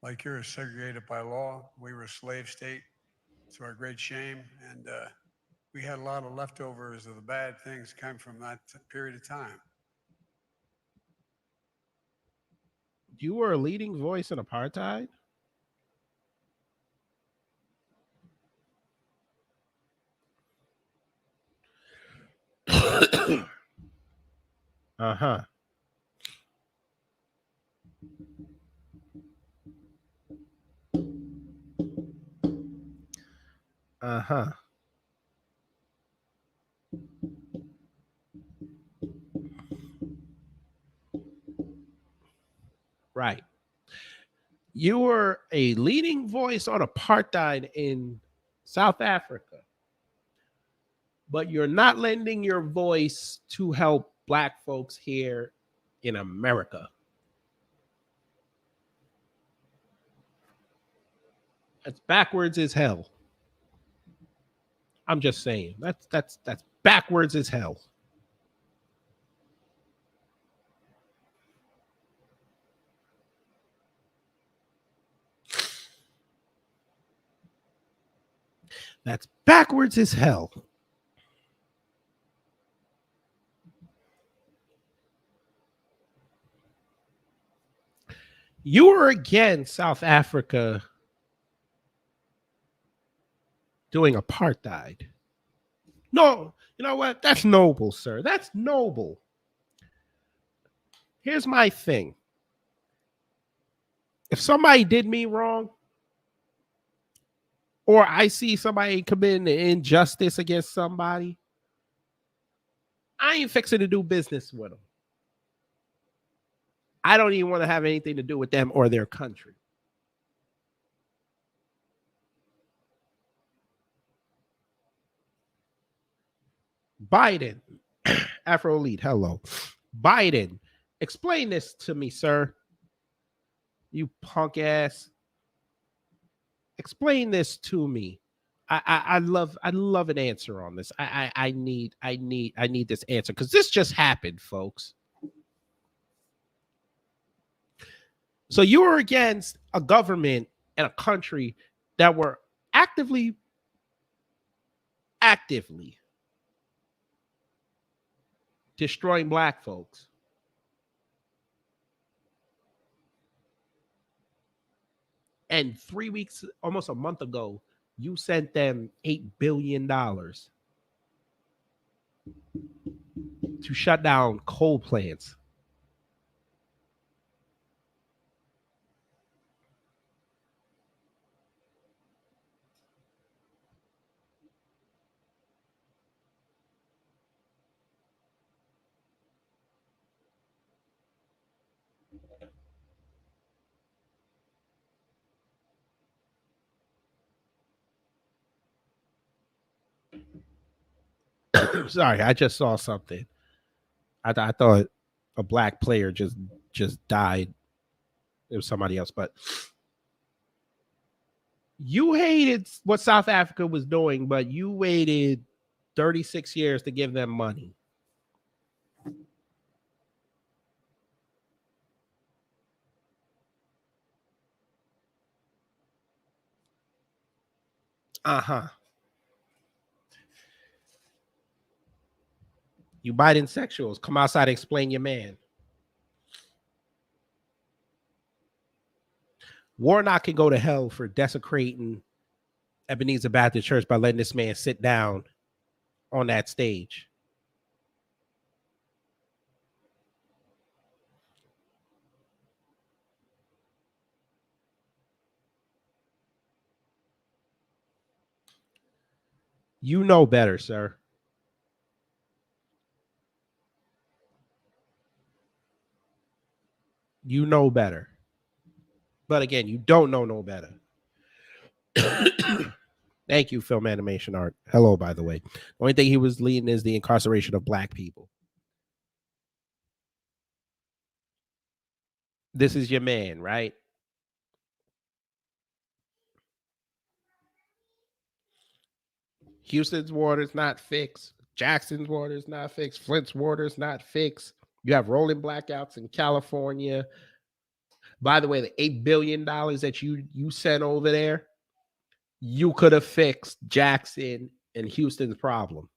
like yours, segregated by law. We were a slave state, to our great shame. And we had a lot of leftovers of the bad things come from that period of time. You were a leading voice in apartheid? Uh-huh. Uh-huh. Right. You were a leading voice on apartheid in South Africa, but you're not lending your voice to help black folks here in America. That's backwards as hell. I'm just saying. That's backwards as hell. That's backwards as hell. You were against South Africa doing apartheid. No, you know what? That's noble, sir. That's noble. Here's my thing. If somebody did me wrong, or I see somebody committing an injustice against somebody, I ain't fixing to do business with them. I don't even want to have anything to do with them or their country. Biden, Afro Elite, hello. Biden, explain this to me, sir. You punk ass. Explain this to me. I love an answer on this. I need this answer because this just happened, folks. So you were against a government and a country that were actively destroying black folks. And 3 weeks, almost a month ago, you sent them $8 billion to shut down coal plants. Sorry, I just saw something. I thought a black player just died. It was somebody else, but You hated what South Africa was doing, but you waited 36 years to give them money. Uh-huh. You Biden sexuals, come outside and explain your man. Warnock can go to hell for desecrating Ebenezer Baptist Church by letting this man sit down on that stage. You know better, sir. You know better. But again, you don't know no better. Thank you, film animation art. Hello, by the way. The only thing he was leading is the incarceration of black people. This is your man, right? Houston's water's not fixed. Jackson's water's not fixed. Flint's water's not fixed. You have rolling blackouts in California. By the way, the $8 billion that you sent over there, you could have fixed Jackson and Houston's problem.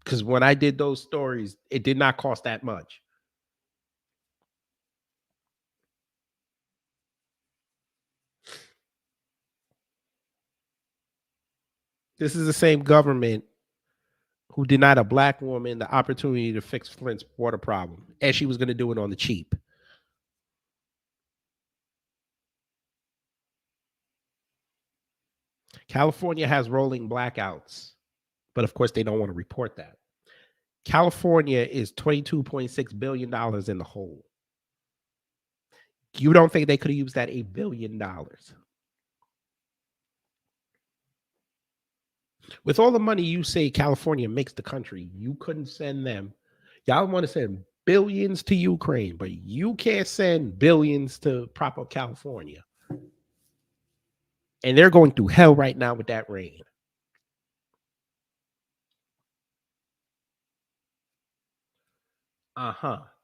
Because when I did those stories, it did not cost that much. This is the same government who denied a black woman the opportunity to fix Flint's water problem, as she was going to do it on the cheap. California has rolling blackouts, but of course they don't want to report that. California is $22.6 billion in the hole. You don't think they could have used that $8 billion? With all the money you say California makes the country, you couldn't send them. Y'all want to send billions to Ukraine, but you can't send billions to prop up California. And they're going through hell right now with that rain.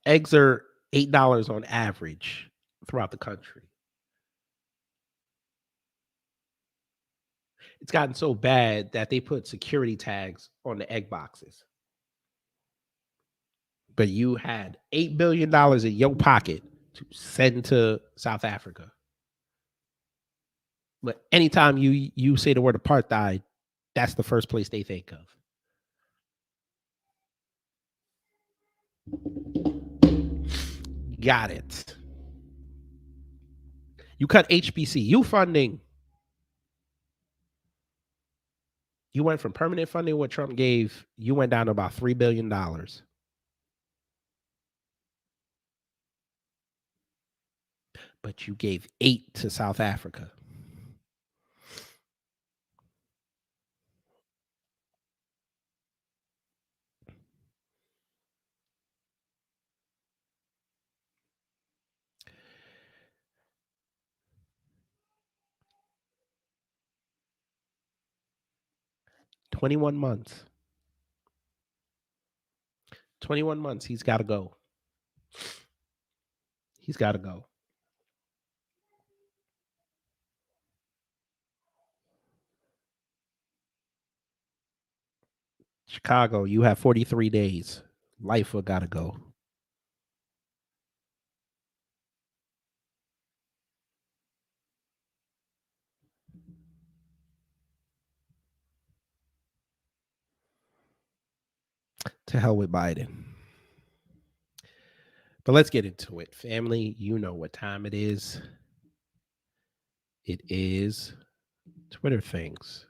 Eggs are $8 on average throughout the country. It's gotten so bad that they put security tags on the egg boxes. But you had $8 billion in your pocket to send to South Africa. But anytime you say the word apartheid, that's the first place they think of. Got it. You cut HBCU funding. You went from permanent funding, what Trump gave, you went down to about $3 billion. But you gave 8 to South Africa. $21 months. 21 months. He's got to go. He's got to go. Chicago, you have 43 days. Life will got to go. To hell with Biden. But let's get into it. Family, you know what time it is. It is Twitter things.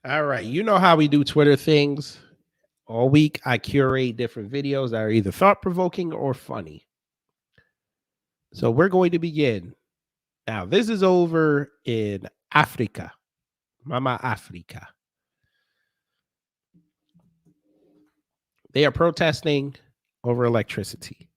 All right. You know how we do Twitter things. All week, I curate different videos that are either thought-provoking or funny. So we're going to begin. Now, this is over in Africa. Mama Africa. They are protesting over electricity.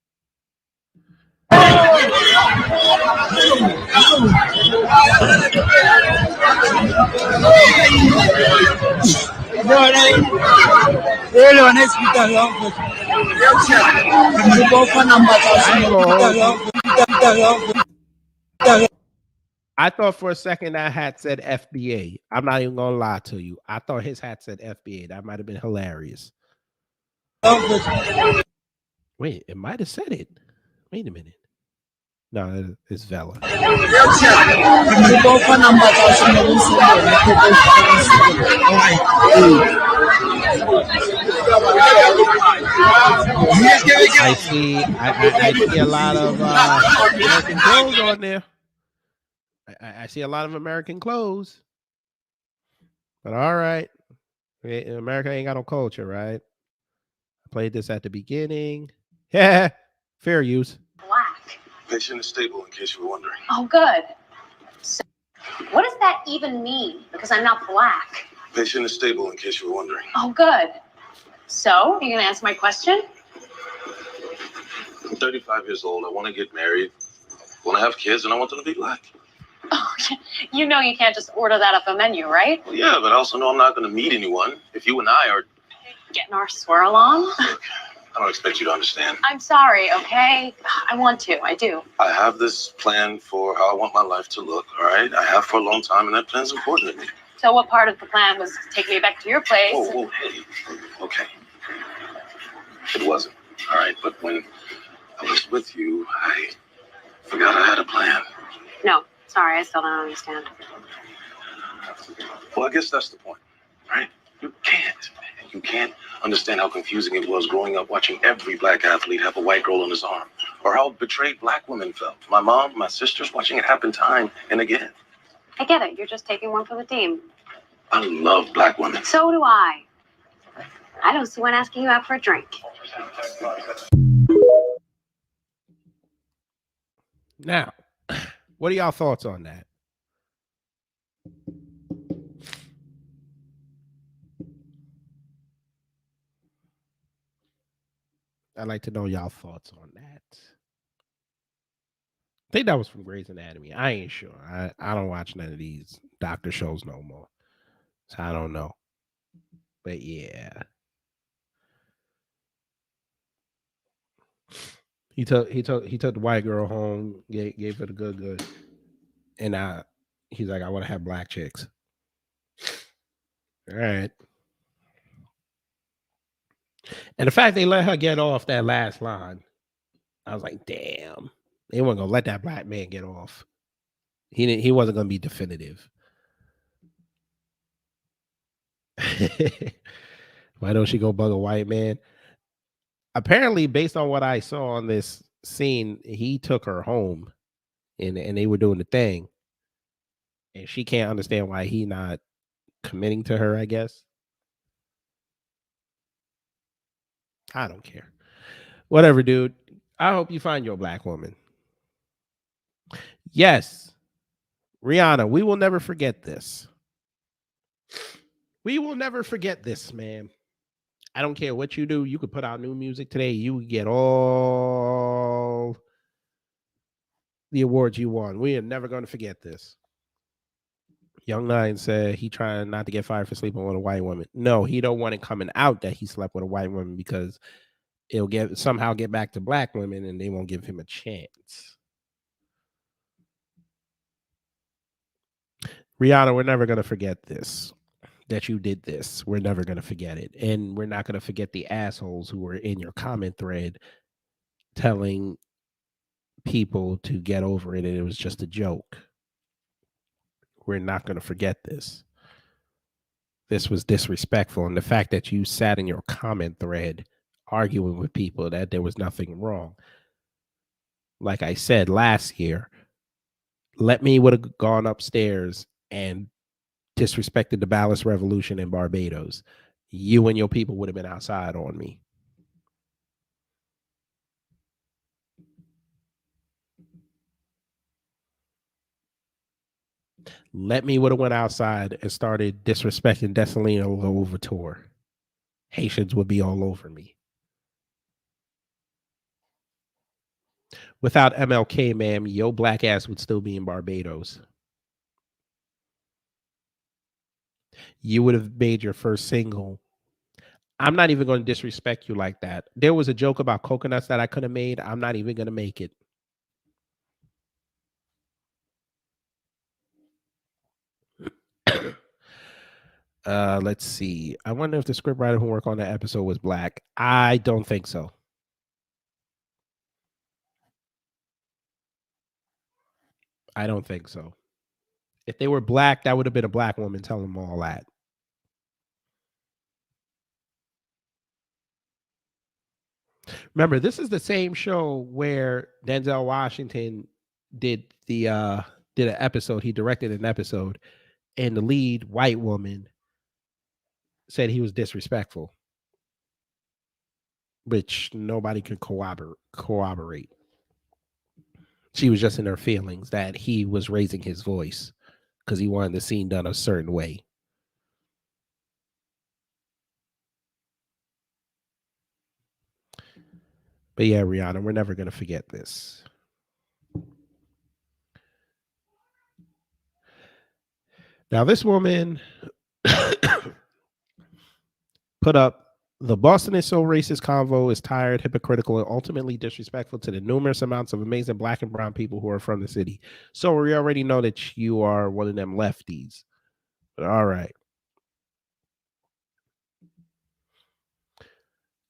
I thought for a second that hat said FBA. I'm not even gonna lie to you. I thought his hat said FBA. That might have been hilarious. Wait, it might have said it. Wait a minute. No, it's Vela. I see a lot of American clothes on there. I see a lot of American clothes. But all right. America ain't got no culture, right? I played this at the beginning. Yeah, fair use. Black. Patient is stable, in case you were wondering. Oh, good. So, what does that even mean? Because I'm not black. Patient is stable, in case you were wondering. Oh, good. So, are you going to answer my question? I'm 35 years old. I want to get married. I want to have kids, and I want them to be black. Oh, you know you can't just order that up a menu, right? Well, yeah, but I also know I'm not going to meet anyone if you and I are... Getting our swirl on? I don't expect you to understand. I'm sorry, okay? I want to. I do. I have this plan for how I want my life to look, all right? I have for a long time, and that plan's important to me. So what part of the plan was taking me back to your place? Oh, hey. Okay. It wasn't, all right? But when I was with you, I forgot I had a plan. No, sorry, I still don't understand. Well, I guess that's the point, right? You can't understand how confusing it was growing up watching every black athlete have a white girl on his arm, or how betrayed black women felt. My mom, my sisters, watching it happen time and again. I get it. You're just taking one for the team. I love black women. So do I. I don't see one asking you out for a drink. Now, what are y'all thoughts on that? I'd like to know y'all thoughts on that. I think that was from Grey's Anatomy. I ain't sure. I don't watch none of these doctor shows no more. So I don't know. But yeah. He took the white girl home, gave her the good. And he's like, I want to have black chicks. All right. And the fact they let her get off that last line, I was like, damn. They weren't gonna let that black man get off. He wasn't gonna be definitive. Why don't she go bug a white man? Apparently, based on what I saw on this scene, he took her home and they were doing the thing. And she can't understand why he not committing to her, I guess. I don't care. Whatever, dude. I hope you find your black woman. Yes. Rihanna, we will never forget this. We will never forget this, man. I don't care what you do. You could put out new music today. You get all the awards you won. We are never going to forget this. Young Nine said he trying not to get fired for sleeping with a white woman. No, he don't want it coming out that he slept with a white woman because it'll somehow get back to black women and they won't give him a chance. Rihanna, we're never going to forget this, that you did this. We're never going to forget it. And we're not going to forget the assholes who were in your comment thread telling people to get over it and it was just a joke. We're not going to forget this. This was disrespectful. And the fact that you sat in your comment thread arguing with people that there was nothing wrong. Like I said last year, Let Me would have gone upstairs and disrespected the Ballast Revolution in Barbados. You and your people would have been outside on me. Let me would have went outside and started disrespecting Dessalina Louverture. Haitians would be all over me. Without MLK, ma'am, your black ass would still be in Barbados. You would have made your first single. I'm not even going to disrespect you like that. There was a joke about coconuts that I could have made. I'm not even going to make it. Let's see. I wonder if the scriptwriter who worked on that episode was black. I don't think so. I don't think so. If they were black, that would have been a black woman telling them all that. Remember, this is the same show where Denzel Washington did an episode. He directed an episode, and the lead white woman said he was disrespectful, which nobody could corroborate. She was just in her feelings that he was raising his voice because he wanted the scene done a certain way. But yeah, Rihanna, we're never going to forget this. Now, this woman put up, the Boston is so racist convo is tired, hypocritical, and ultimately disrespectful to the numerous amounts of amazing black and brown people who are from the city. So we already know that you are one of them lefties. But all right.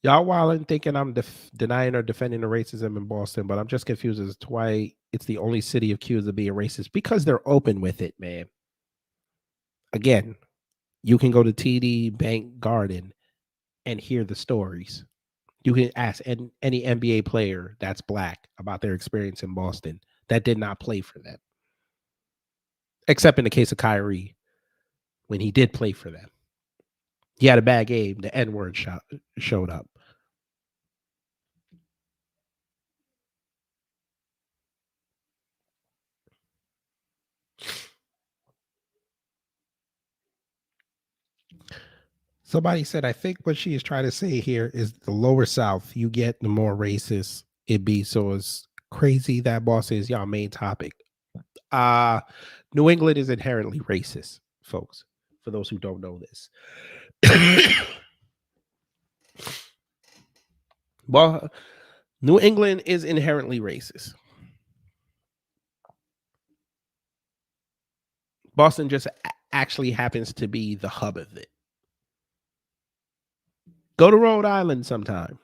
Y'all wildin' thinking I'm denying or defending the racism in Boston, but I'm just confused as to why it's the only city accused of being racist. Because they're open with it, man. Again, you can go to TD Bank Garden and hear the stories. You can ask any NBA player that's black about their experience in Boston that did not play for them. Except in the case of Kyrie, when he did play for them. He had a bad game. The N-word showed up. Somebody said, I think what she is trying to say here is the lower South you get, the more racist it be. So it's crazy that Boston is y'all main topic. New England is inherently racist, folks, for those who don't know this. Well, New England is inherently racist. Boston just actually happens to be the hub of it. Go to Rhode Island sometime.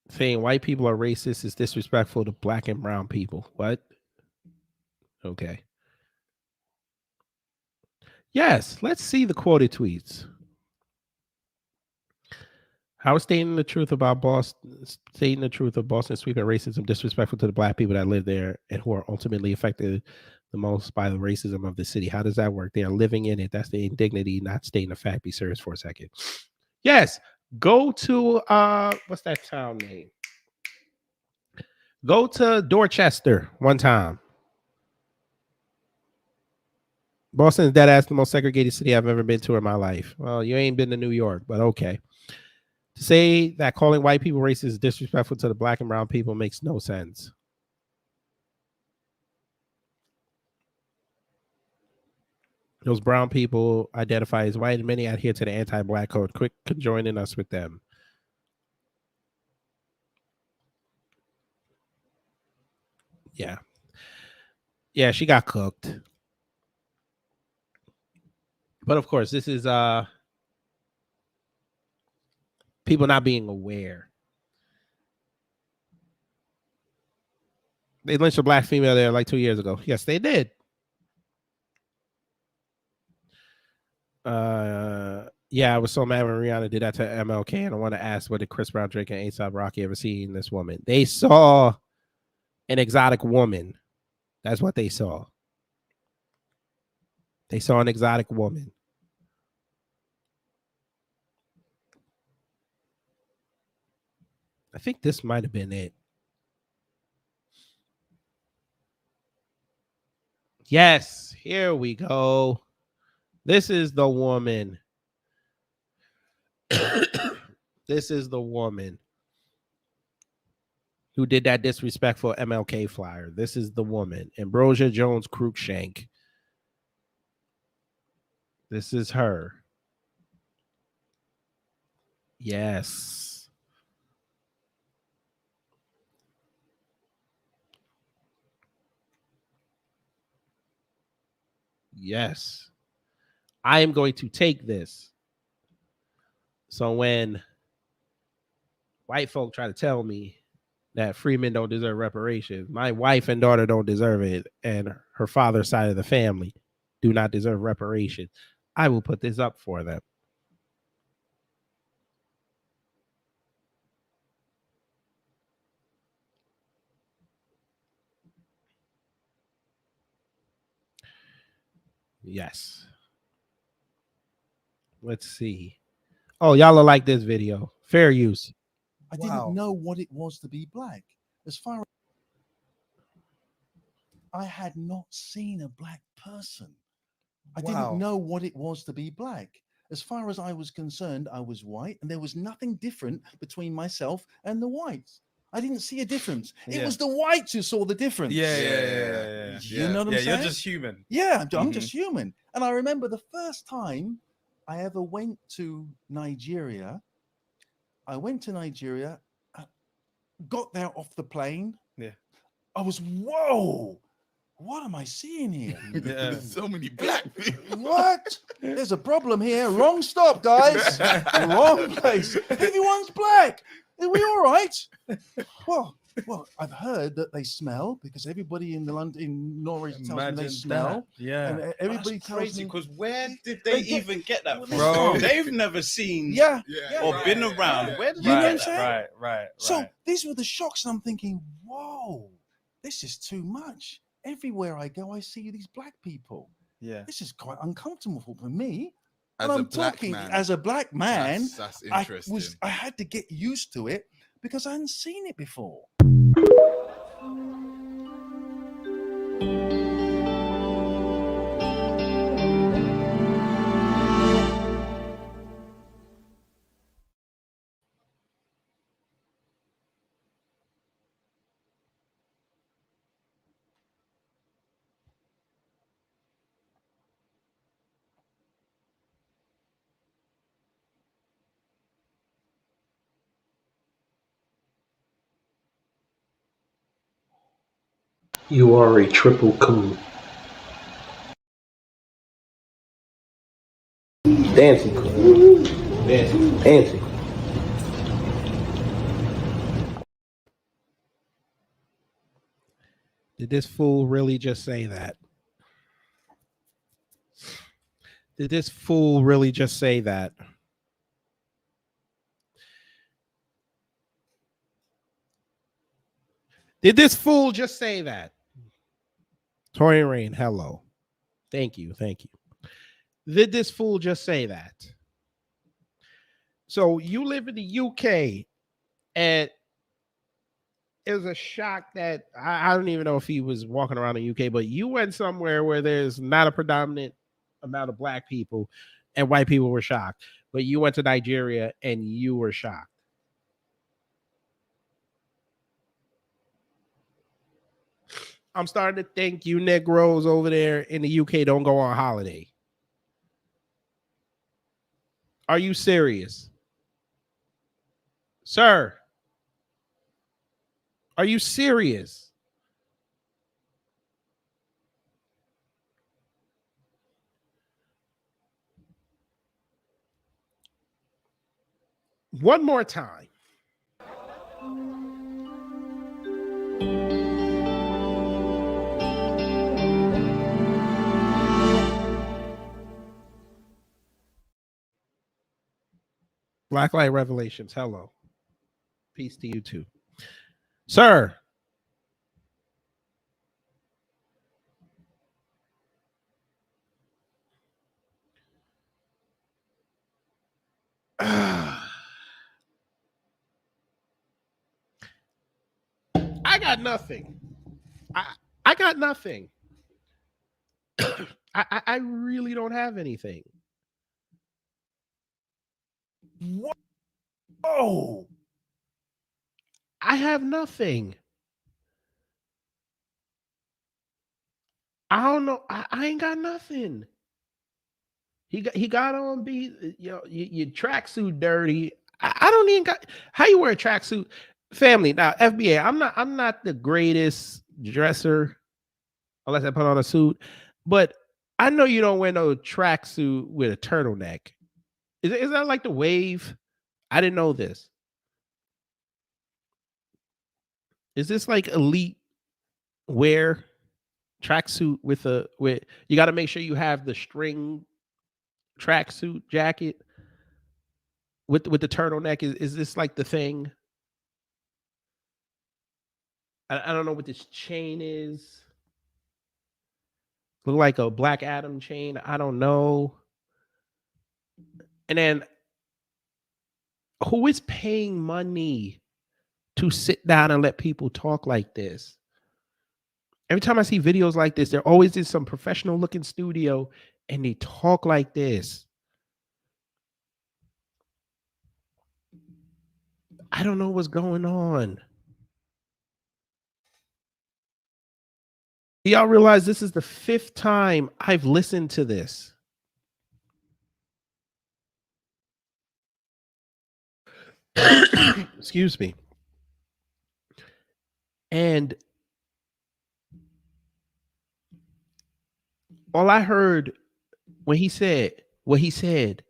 Saying white people are racist is disrespectful to black and brown people. What? Okay. Yes, let's see the quoted tweets. How is stating the truth about Boston sweeping racism disrespectful to the black people that live there and who are ultimately affected the most by the racism of the city? How does that work? They are living in it. That's the indignity, not stating a fact. Be serious for a second. Yes, go to what's that town name? Go to Dorchester one time. Boston is dead ass the most segregated city I've ever been to in my life. Well, you ain't been to New York, but okay. To say that calling white people racist is disrespectful to the black and brown people makes no sense. Those brown people identify as white, and many adhere to the anti-black code. Quick joining us with them. Yeah. Yeah, she got cooked. But of course, this is people not being aware. They lynched a black female there like 2 years ago. Yes, they did. Yeah, I was so mad when Rihanna did that to MLK, and I want to ask, what did Chris Brown, Drake, and A$AP Rocky ever see in this woman? They saw an exotic woman. That's what they saw. They saw an exotic woman. think this might have been it. Yes, here we go. This is the woman. This is the woman who did that disrespectful MLK flyer. This is the woman. Ambrosia Jones Cruikshank. This is her. Yes. Yes. I am going to take this. So when white folk try to tell me that free men don't deserve reparations, my wife and daughter don't deserve it, and her father's side of the family do not deserve reparations, I will put this up for them. Yes. Let's see. Oh, y'all will like this video. Fair use. I didn't know what it was to be black. As far as I had not seen a black person. I didn't know what it was to be black. As far as I was concerned, I was white, and there was nothing different between myself and the whites. I didn't see a difference. It was the whites who saw the difference. Yeah. You know what I'm saying? You're just human. Yeah, I'm just human. And I remember the first time I ever went to Nigeria. I went to Nigeria, got there off the plane. Yeah. I was, whoa, what am I seeing here? There's so many black people. What? There's a problem here. Wrong stop, guys. Wrong place. Everyone's black. Are we all right? Well, I've heard that they smell because everybody in Norway tells me they smell. That. Yeah. And everybody That's tells crazy me because where did they even get that from? Bro. They've never seen or been around. Where did you know what I'm saying? Right. So these were the shocks. And I'm thinking, whoa, this is too much. Everywhere I go, I see these black people. Yeah. This is quite uncomfortable for me. As And a I'm black talking man. as a black man. That's interesting. I had to get used to it because I hadn't seen it before. You are a triple coon. Dancing coon. Dancing. Did this fool really just say that? Did this fool really just say that? Did this fool just say that? Tori Rain, hello. Thank you. Did this fool just say that? So you live in the UK, and it was a shock that I don't even know if he was walking around the UK, but you went somewhere where there's not a predominant amount of black people and white people were shocked, but you went to Nigeria and you were shocked. I'm starting to think you Negroes over there in the UK don't go on holiday. Are you serious? Sir, are you serious? One more time. Blacklight Revelations, hello. Peace to you too. Sir. got nothing. I got nothing. I really don't have anything. Whoa! I have nothing. I don't know. I ain't got nothing. He got on your tracksuit dirty. I don't even got how you wear a tracksuit. Family, now FBA, I'm not the greatest dresser unless I put on a suit, but I know you don't wear no tracksuit with a turtleneck. Is that like the wave? I didn't know this. Is this like elite wear tracksuit with you got to make sure you have the string tracksuit jacket with the turtleneck? Is this like the thing? I don't know what this chain is. Look like a Black Adam chain. I don't know. And then who is paying money to sit down and let people talk like this? Every time I see videos like this, they're always in some professional looking studio and they talk like this. I don't know what's going on. Y'all realize this is the 5th time I've listened to this. Excuse me. And all I heard when he said what he said,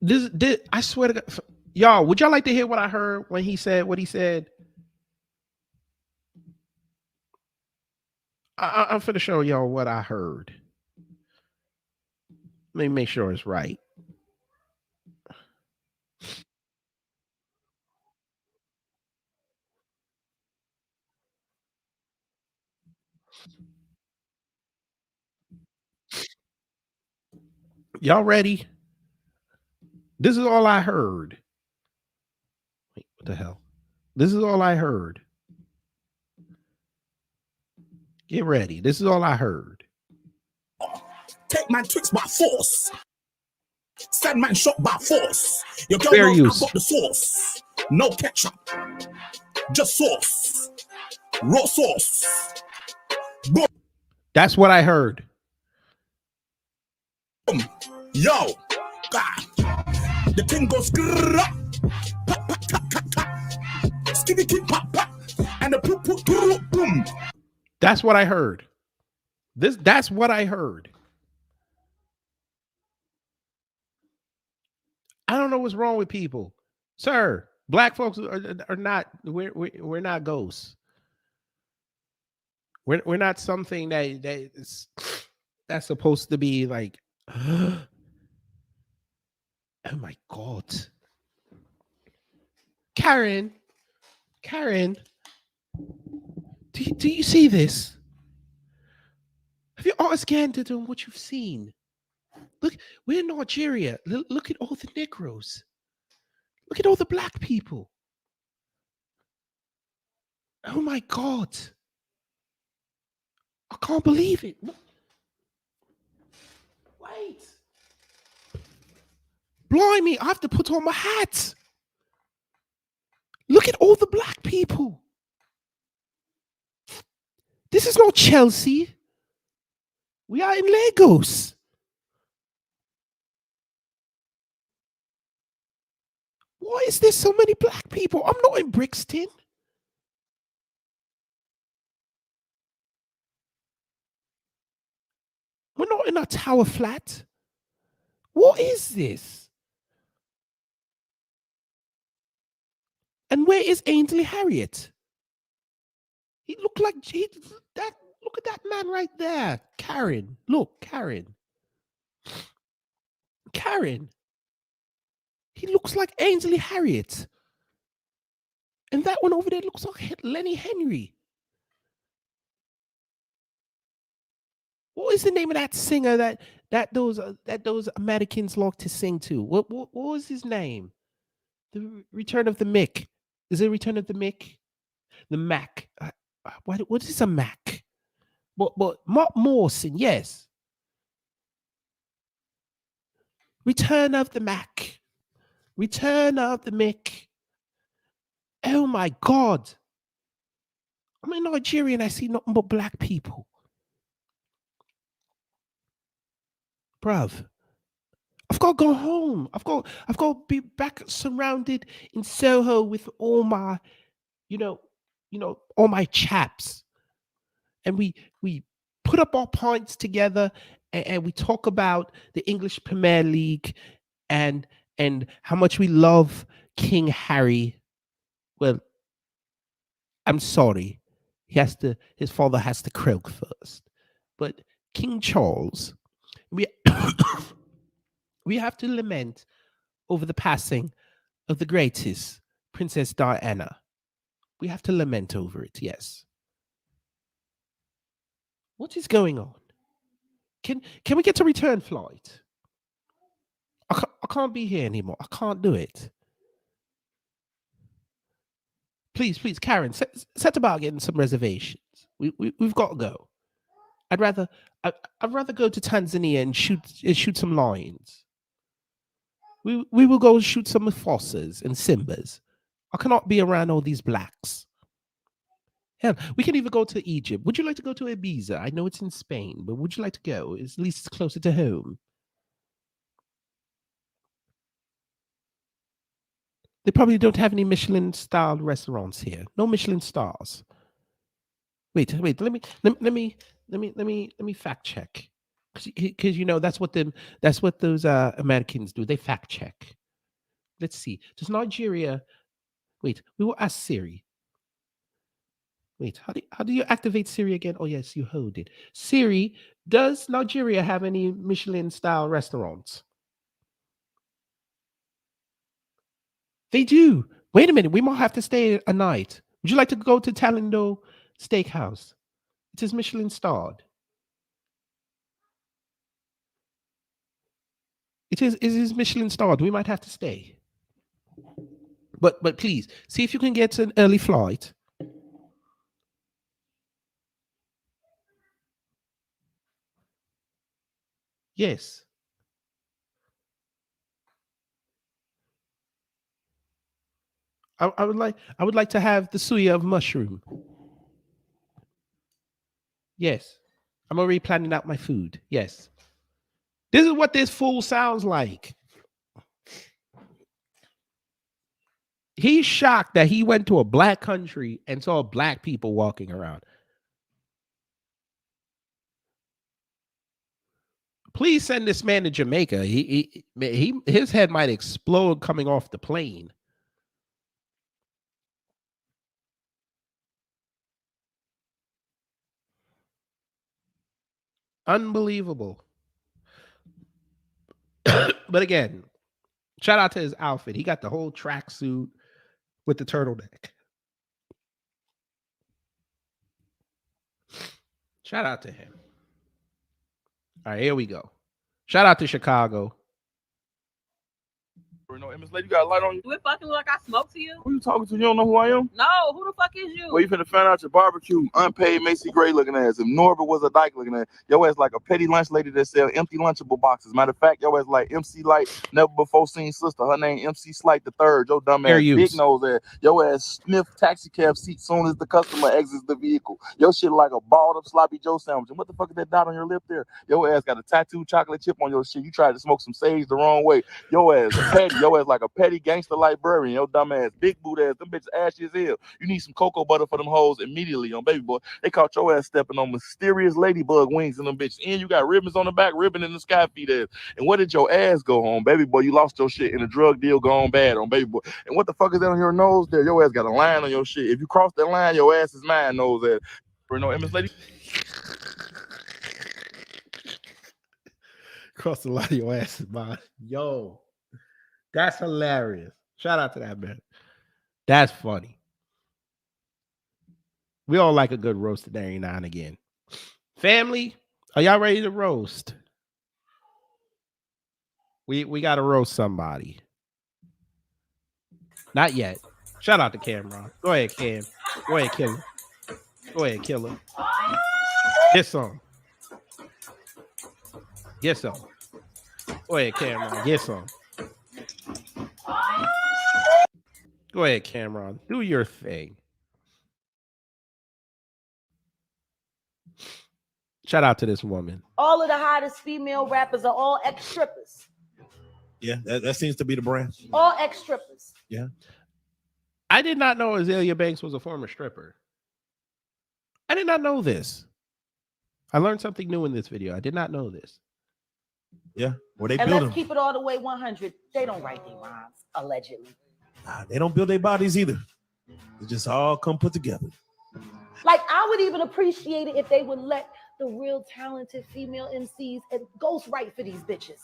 this I swear to God, y'all, would y'all like to hear what I heard when he said what he said? I'm finna show y'all what I heard. Let me make sure it's right. Y'all ready? This is all I heard. Wait, what the hell? This is all I heard. Get ready. This is all I heard. Take man tricks by force. Send man shot by force. Your girl Fair knows use. I got the sauce. No ketchup. Just sauce. Raw sauce. Boom. That's what I heard. Yo. God. The thing goes skinny kick pop pop. And the poop poop boom. That's what I heard. That's what I heard. I don't know what's wrong with people, sir. Black folks are not. We're not ghosts. We're not something that's supposed to be like. Oh my God, Karen, do you see this? Have you all scanned on what you've seen? Look, we're in Nigeria. Look at all the Negroes. Look at all the black people. Oh my God. I can't believe it. Wait. Blimey, I have to put on my hat. Look at all the black people. This is not Chelsea. We are in Lagos. Why is there so many black people? I'm not in Brixton. We're not in a tower flat. What is this? And where is Ainsley Harriet? He looked like that. Look at that man right there. Karen. Look, Karen. He looks like Ainsley Harriet. And that one over there looks like Lenny Henry. What is the name of that singer that those Americans like to sing to? What was his name? The return of the Mick. Is it Return of the Mick? The Mac. What is a Mac? But Mark Mawson, yes. Return of the Mac. Return of the Mick. Oh my God. I'm in Nigeria and I see nothing but black people. Bruv. I've got to go home. I've got to be back surrounded in Soho with all my, all my chaps. And we put up our points together and we talk about the English Premier League and how much we love King Harry. Well, I'm sorry. His father has to croak first. But King Charles, we have to lament over the passing of the greatest, Princess Diana. We have to lament over it, yes. What is going on? Can we get a return flight? I can't be here anymore. I can't do it. Please, Karen, set about getting some reservations. We've got to go. I'd rather go to Tanzania and shoot some lions. We will go shoot some Mufasas and Simbas. I cannot be around all these blacks. Hell, we can even go to Egypt. Would you like to go to Ibiza? I know it's in Spain, but would you like to go? At least it's closer to home. They probably don't have any Michelin-style restaurants here. No Michelin stars. Wait. Let me fact check, because that's what those Americans do. They fact check. Let's see. Does Nigeria? Wait. We will ask Siri. Wait. How do you activate Siri again? Oh yes, you hold it. Siri, does Nigeria have any Michelin-style restaurants? They do. Wait a minute. We might have to stay a night. Would you like to go to Talendo Steakhouse? It is Michelin starred. It is Michelin starred. We might have to stay. But please, see if you can get an early flight. Yes. I would like to have the suya of mushroom. Yes. I'm already planning out my food. Yes. This is what this fool sounds like. He's shocked that he went to a black country and saw black people walking around. Please send this man to Jamaica. His head might explode coming off the plane. Unbelievable. But again, shout out to his outfit. He got the whole tracksuit with the turtleneck. Shout out to him. All right, here we go. Shout out to Chicago. No, Ms. Lady, you got a light on you? Do it fucking look like I smoke to you? Who you talking to? You don't know who I am? No, who the fuck is you? Well, you finna find out your barbecue, unpaid Macy Gray looking ass. If Norbert was a dyke looking ass, your ass like a petty lunch lady that sell empty Lunchable boxes. Matter of fact, your ass like MC Light, never before seen sister. Her name MC Slight the third. Your dumb ass, big nose ass. Your ass sniff taxi cab seat soon as the customer exits the vehicle. Your shit like a balled up sloppy Joe sandwich. And what the fuck is that dot on your lip there? Your ass got a tattooed chocolate chip on your shit. You tried to smoke some sage the wrong way. Your ass a petty. Your ass like a petty gangster librarian. Your dumb ass, big boot ass. Them bitches ashy as hell. You need some cocoa butter for them hoes immediately on Baby Boy. They caught your ass stepping on mysterious ladybug wings in them bitches. And you got ribbons on the back, ribbon in the sky feet ass. And where did your ass go on, Baby Boy? You lost your shit in a drug deal gone bad on Baby Boy. And what the fuck is that on your nose there? Your ass got a line on your shit. If you cross that line, your ass is mine, nose ass. No, Ms. Lady. Cross the line, your ass is mine. Yo, that's hilarious. Shout out to that man. That's funny. We all like a good roast every now and again. Family, are y'all ready to roast? We got to roast somebody. Not yet. Shout out to Cameron. Go ahead, Cam. Go ahead, Killer. Go ahead, Killer. Get some. Get some. Go ahead, Cameron. Get some. Go ahead, Cameron. Do your thing. Shout out to this woman. All of the hottest female rappers are all ex-strippers. Yeah, that seems to be the brand. All ex-strippers. Yeah. I did not know Azalea Banks was a former stripper. I did not know this. I learned something new in this video. I did not know this. Yeah. Well, they And build let's them. keep it all the way 100. They don't write their rhymes, allegedly. Nah, they don't build their bodies either. They just all come put together. Like, I would even appreciate it if they would let the real talented female MCs and ghost write for these bitches.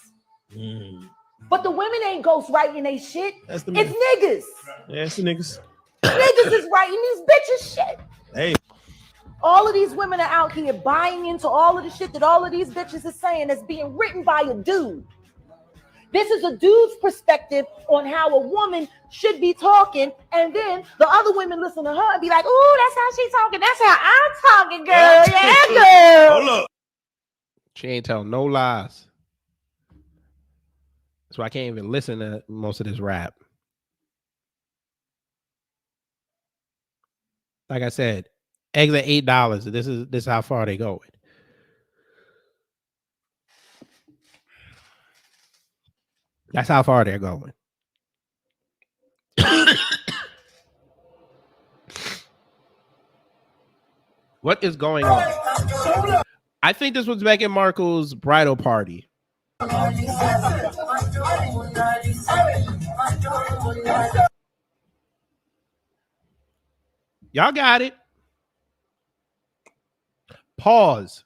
But the women ain't ghost writing they shit. That's the it's niggas. Yeah, it's the niggas. Niggas is writing these bitches shit. Hey. All of these women are out here buying into all of the shit that all of these bitches are saying that's being written by a dude. This is a dude's perspective on how a woman should be talking, and then the other women listen to her and be like, "Ooh, that's how she's talking. That's how I'm talking, girl. Yeah, girl." Hold up. She ain't telling no lies. So I can't even listen to most of this rap. Like I said, eggs at $8. This is how far they going. That's how far they're going. What is going on? I think this was Meghan Markle's bridal party. Y'all got it. Pause.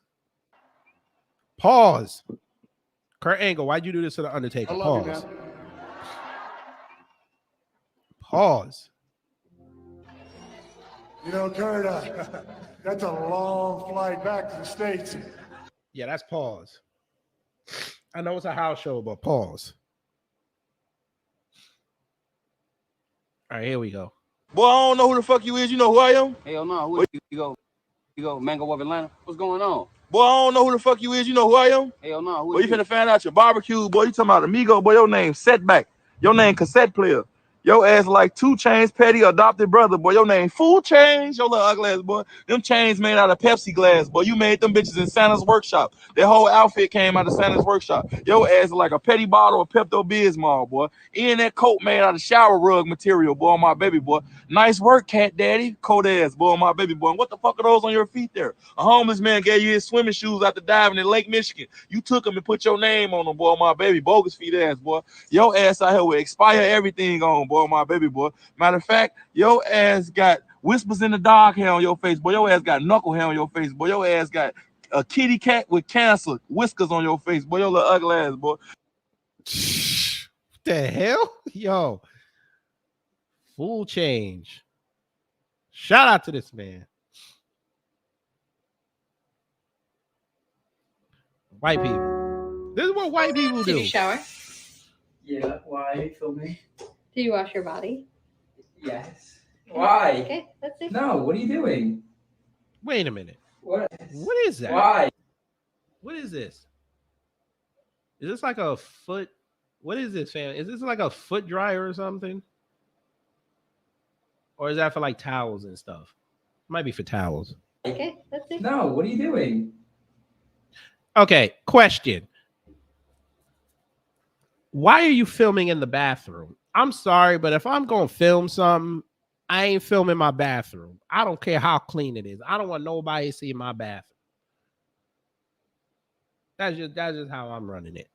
Pause. Kurt Angle, why'd you do this to the Undertaker? Pause. Pause. You know, Kurt, that's a long flight back to the States. Yeah, that's pause. I know it's a house show, but pause. All right, here we go. Boy, I don't know who the fuck you is. You know who I am? Hell no. Who you go, Mango of Atlanta? What's going on? Boy, I don't know who the fuck you is. You know who I am? Hell no. Boy, you finna find out your barbecue. Boy, you talking about Amigo. Boy, your name Setback. Your name Cassette Player. Your ass like 2 Chainz Petty adopted brother. Boy, your name Food Chains. Your little ugly ass, boy. Them chains made out of Pepsi glass. Boy, you made them bitches in Santa's workshop. Their whole outfit came out of Santa's workshop. Your ass like a petty bottle of Pepto-Bismol, boy. And that coat made out of shower rug material, boy, my baby boy. Nice work, cat daddy. Coat ass, boy, my baby boy. And what the fuck are those on your feet there? A homeless man gave you his swimming shoes after diving in Lake Michigan. You took them and put your name on them, boy, my baby. Bogus feet ass, boy. Your ass out here with expire everything on, boy, my baby boy. Matter of fact, your ass got whispers in the dog hair on your face, boy. Your ass got knuckle hair on your face, boy. Your ass got a kitty cat with cancer whiskers on your face, boy. Your little ugly ass, boy. What the hell? Yo. Full change. Shout out to this man. White people. This is what white people do. Did you shower? Yeah, why? Feel me? Did you wash your body? Yes. Why? Okay, that's it. No, what are you doing? Wait a minute. What? What is that? Why? What is this? Is this like a foot? What is this, fam? Is this like a foot dryer or something? Or is that for like towels and stuff? Might be for towels. Okay, that's it. No, what are you doing? Okay, question. Why are you filming in the bathroom? I'm sorry, but if I'm going to film something, I ain't filming my bathroom. I don't care how clean it is. I don't want nobody seeing my bathroom. That's just how I'm running it.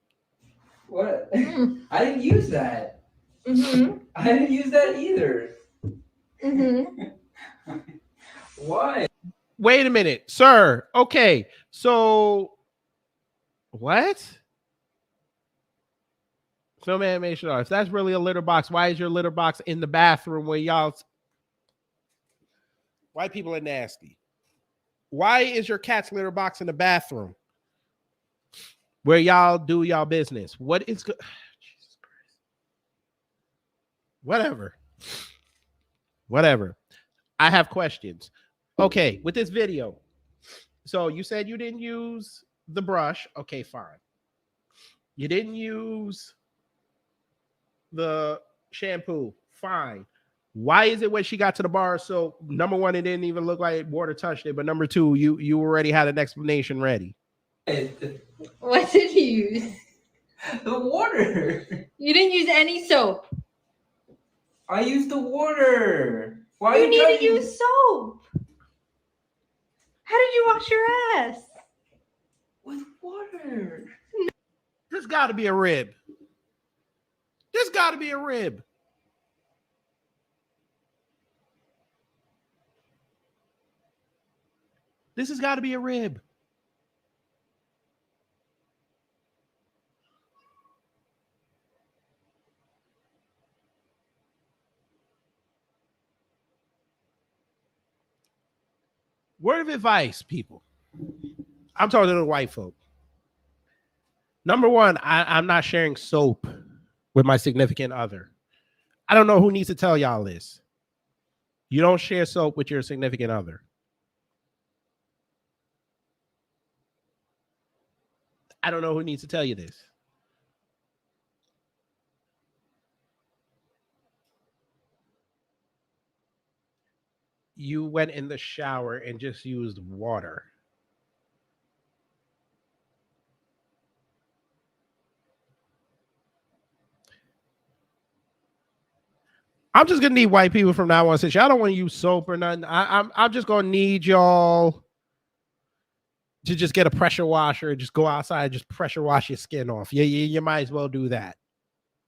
What? I didn't use that. I didn't use that either. Why? Wait a minute, sir. Okay, so what? Film animation art. If that's really a litter box, why is your litter box in the bathroom where y'all? White people are nasty. Why is your cat's litter box in the bathroom where y'all do y'all business? What is good? Jesus Christ. Whatever. whatever. I have questions. Okay, with this video. So you said you didn't use the brush. Okay, fine. You didn't use the shampoo. Fine. Why is it when she got to the bar? So number one, it didn't even look like water touched it. But number two, you already had an explanation ready. What did you use? The water. You didn't use any soap. I used the water. Why You are need to judging? use soap. How did you wash your ass? With water. There's got to be a rib. There's got to be a rib. This has got to be a rib. Word of advice, people. I'm talking to the white folk. Number one, I'm not sharing soap with my significant other. I don't know who needs to tell y'all this. You don't share soap with your significant other. I don't know who needs to tell you this. You went in the shower and just used water. I'm just gonna need white people from now on. Since y'all don't want to use soap or nothing, I'm just gonna need y'all to just get a pressure washer and just go outside and just pressure wash your skin off. You might as well do that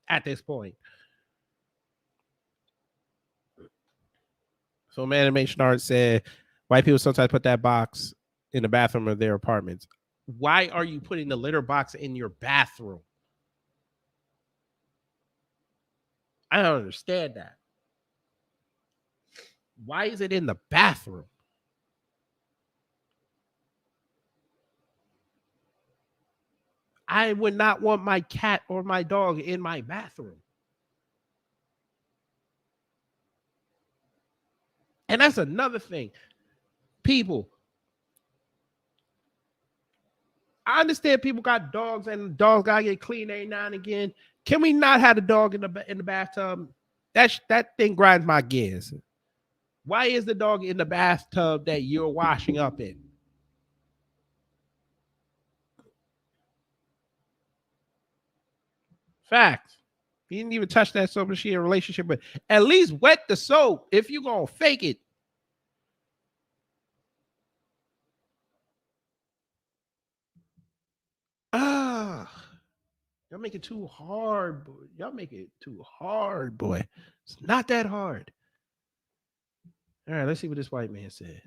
at this point. So Man Animation Art said, white people sometimes put that box in the bathroom of their apartments. Why are you putting the litter box in your bathroom? I don't understand that. Why is it in the bathroom? I would not want my cat or my dog in my bathroom. And that's another thing. People, I understand people got dogs and dogs gotta get clean every now and again. Can we not have a dog in the bathtub? That thing grinds my gears. Why is the dog in the bathtub that you're washing up in? Facts. He didn't even touch that soap that she had a relationship with. At least wet the soap if you're gonna fake it. Y'all make it too hard, boy. Y'all make it too hard, boy. It's not that hard. All right, let's see what this white man said.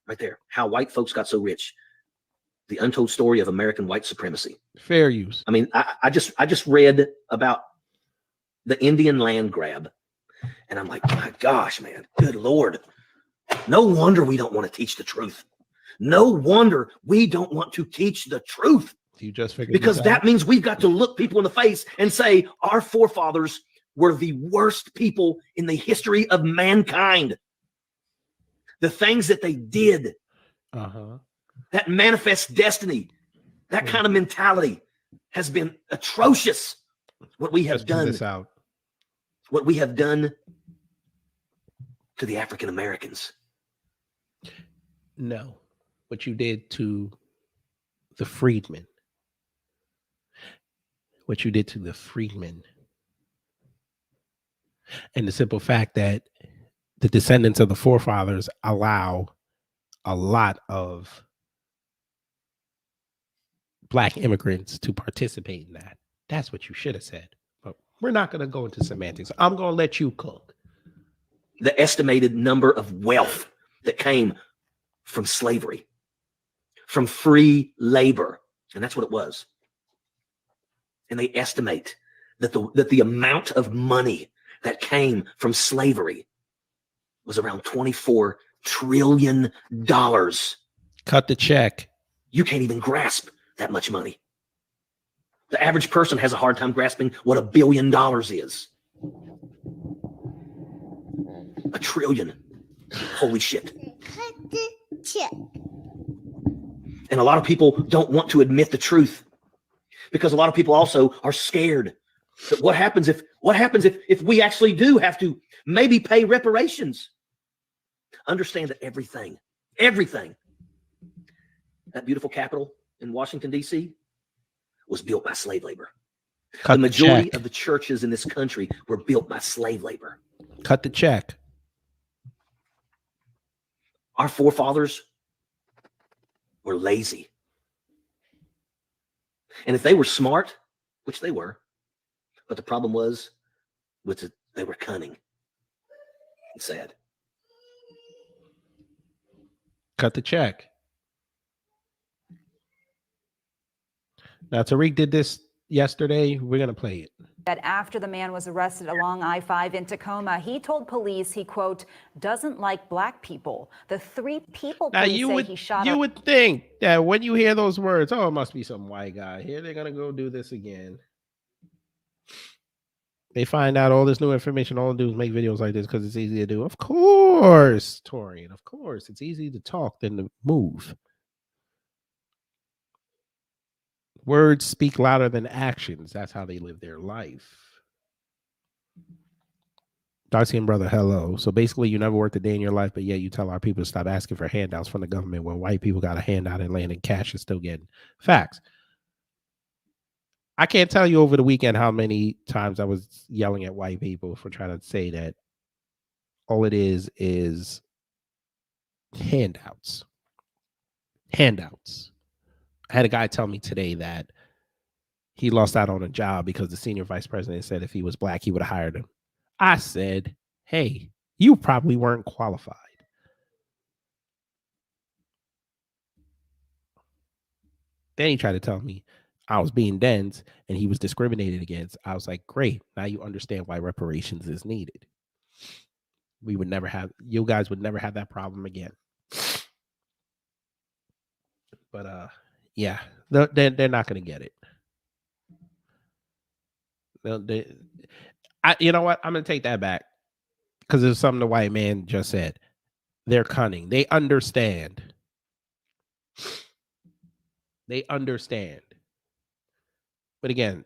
Right there. How white folks got so rich. The untold story of American white supremacy. Fair use. I mean, I just read about the Indian land grab, and I'm like, my gosh, man, good Lord. No wonder we don't want to teach the truth. No wonder we don't want to teach the truth. You just figured because that means we've got to look people in the face and say our forefathers were the worst people in the history of mankind. The things that they did, that manifest destiny, that kind of mentality has been atrocious. What we have done, what we have done to the African Americans. No, what you did to the freedmen. What you did to the freedmen. And the simple fact that the descendants of the forefathers allow a lot of Black immigrants to participate in that. That's what you should have said. But we're not going to go into semantics. I'm going to let you cook. The estimated number of wealth that came from slavery, from free labor. And that's what it was. And they estimate that the amount of money that came from slavery was around $24 trillion. Cut the check. You can't even grasp that much money. The average person has a hard time grasping what $1 billion is. 1 trillion. Holy shit. And a lot of people don't want to admit the truth because a lot of people also are scared. But what happens if we actually do have to maybe pay reparations? Understand that everything, that beautiful Capitol in Washington, D.C. was built by slave labor. Cut the majority check. of the churches in this country were built by slave labor. Cut the check. Our forefathers were lazy. And if they were smart, which they were, but the problem was they were cunning and sad. Cut the check. Now, Tariq did this yesterday. We're going to play it. That after the man was arrested along I-5 in Tacoma, he told police he, quote, doesn't like black people. The 3 people Now, police say he shot you up. would think that when you hear those words, oh, it must be some white guy. Here they're going to go do this again. They find out all this new information. All they do is make videos like this because it's easy to do. Of course, Torian. Of course. It's easy to talk than to move. Words speak louder than actions. That's how they live their life. Darcy and brother, hello. So basically, you never worked a day in your life, but yet you tell our people to stop asking for handouts from the government when white people got a handout and land in cash and still getting facts. I can't tell you over the weekend how many times I was yelling at white people for trying to say that all it is handouts. Handouts. I had a guy tell me today that he lost out on a job because the senior vice president said if he was black, he would have hired him. I said, hey, you probably weren't qualified. Then he tried to tell me I was being dense and he was discriminated against. I was like, great. Now you understand why reparations is needed. We would never have, you guys would never have that problem again. But yeah, they're not going to get it. You know what? I'm going to take that back because there's something the white man just said. They're cunning. They understand. They understand. But again,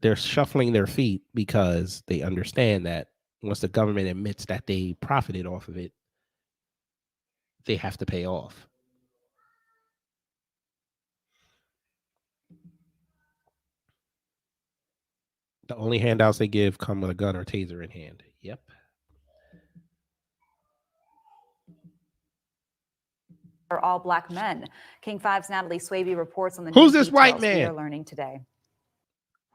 they're shuffling their feet because they understand that once the government admits that they profited off of it, they have to pay off. The only handouts they give come with a gun or taser in hand. Yep. Are all black men. King 5's Natalie Swaby reports on the Who's new this white details we man? are learning today.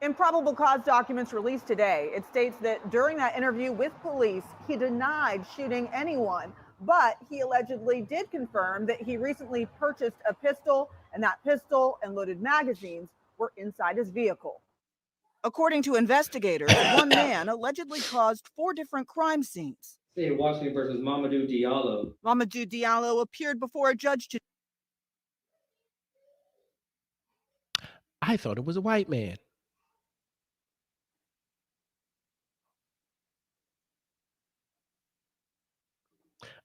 In probable cause documents released today, it states that during that interview with police, he denied shooting anyone, but he allegedly did confirm that he recently purchased a pistol, and that pistol and loaded magazines were inside his vehicle. According to investigators, one man allegedly caused 4 different crime scenes. State of Washington versus Mamadou Diallo. Mamadou Diallo appeared before a judge today. I thought it was a white man.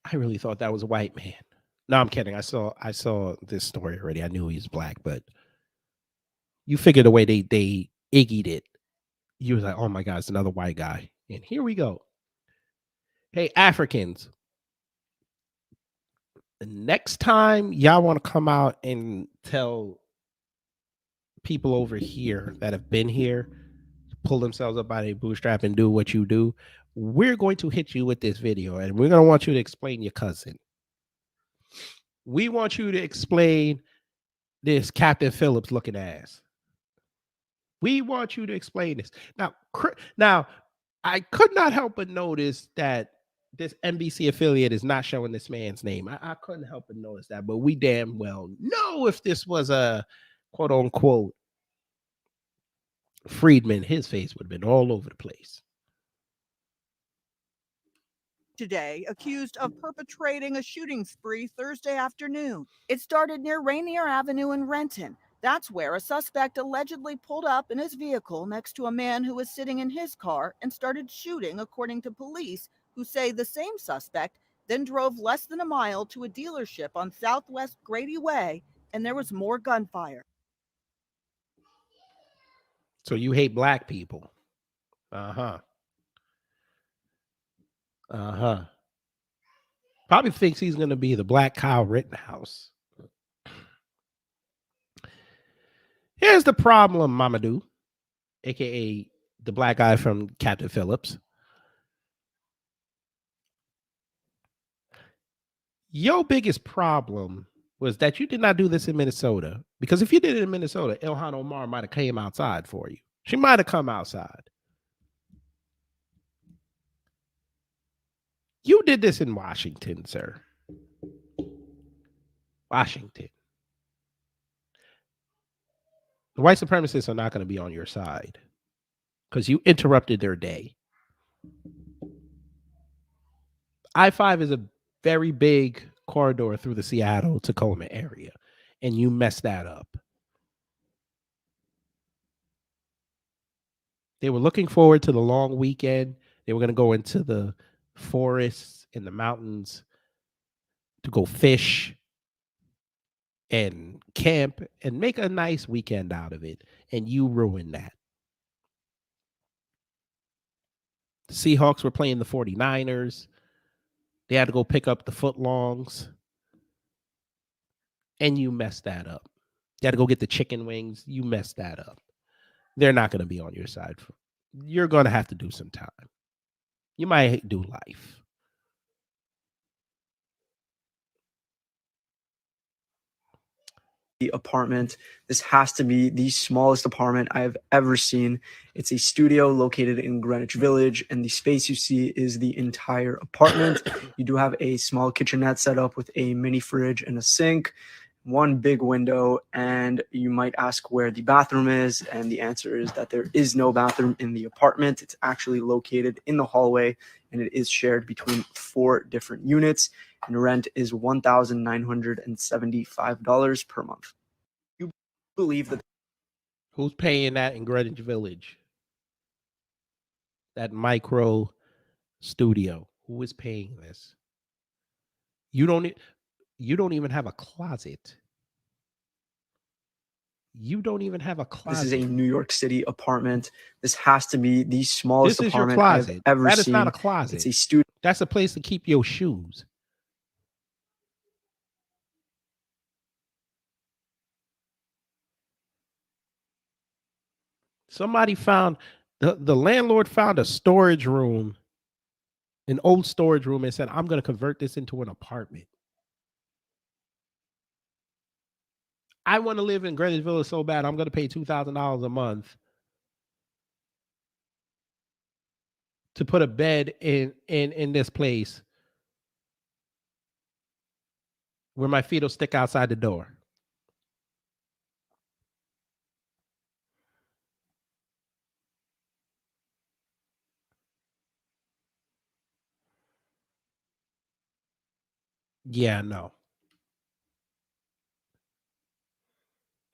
I really thought that was a white man. No, I'm kidding. I saw this story already. I knew he was black, but you figure the way they iggy'd it, you was like, oh my God, it's another white guy. And here we go. Hey, Africans, the next time y'all want to come out and tell people over here that have been here, pull themselves up by their bootstrap and do what you do, we're going to hit you with this video and we're going to want you to explain your cousin. We want you to explain this Captain Phillips looking ass. We want you to explain this. Now, I could not help but notice that this NBC affiliate is not showing this man's name. I couldn't help but notice that, but we damn well know if this was a quote unquote Freedman, his face would have been all over the place. Today, accused of perpetrating a shooting spree Thursday afternoon. It started near Rainier Avenue in Renton. That's where a suspect allegedly pulled up in his vehicle next to a man who was sitting in his car and started shooting, according to police, who say the same suspect then drove less than a mile to a dealership on Southwest Grady Way, and there was more gunfire. So you hate black people. Uh-huh. Uh-huh. Probably thinks he's going to be the Black Kyle Rittenhouse. Here's the problem, Mamadou, a.k.a. the black guy from Captain Phillips. Your biggest problem was that you did not do this in Minnesota. Because if you did it in Minnesota, Ilhan Omar might have came outside for you. She might have come outside. You did this in Washington, sir. Washington. The white supremacists are not going to be on your side because you interrupted their day. I-5 is a very big corridor through the Seattle-Tacoma area, and you messed that up. They were looking forward to the long weekend. They were going to go into the forests and the mountains to go fish and camp and make a nice weekend out of it. And you ruined that. The Seahawks were playing the 49ers. They had to go pick up the footlongs. And you messed that up. You had to go get the chicken wings. You messed that up. They're not going to be on your side. You're going to have to do some time. You might do life. Apartment. This has to be the smallest apartment I've ever seen. It's a studio located in Greenwich Village, and the space you see is the entire apartment. You do have a small kitchenette set up with a mini fridge and a sink, one big window, and you might ask where the bathroom is, and the answer is that there is no bathroom in the apartment. It's actually located in the hallway, and it is shared between 4 different units, and rent is $1,975 per month. You believe that? Who's paying that in Greenwich Village? That micro studio. Who is paying this? You don't even have a closet. You don't even have a closet. This is a New York City apartment. This has to be the smallest This is your apartment I've closet. ever That seen. is not a closet. It's a studio. That's a place to keep your shoes. Somebody found, the landlord found a storage room, an old storage room, and said, I'm going to convert this into an apartment. I want to live in Greenwich Village so bad, I'm going to pay $2,000 a month to put a bed in this place where my feet will stick outside the door. Yeah, no.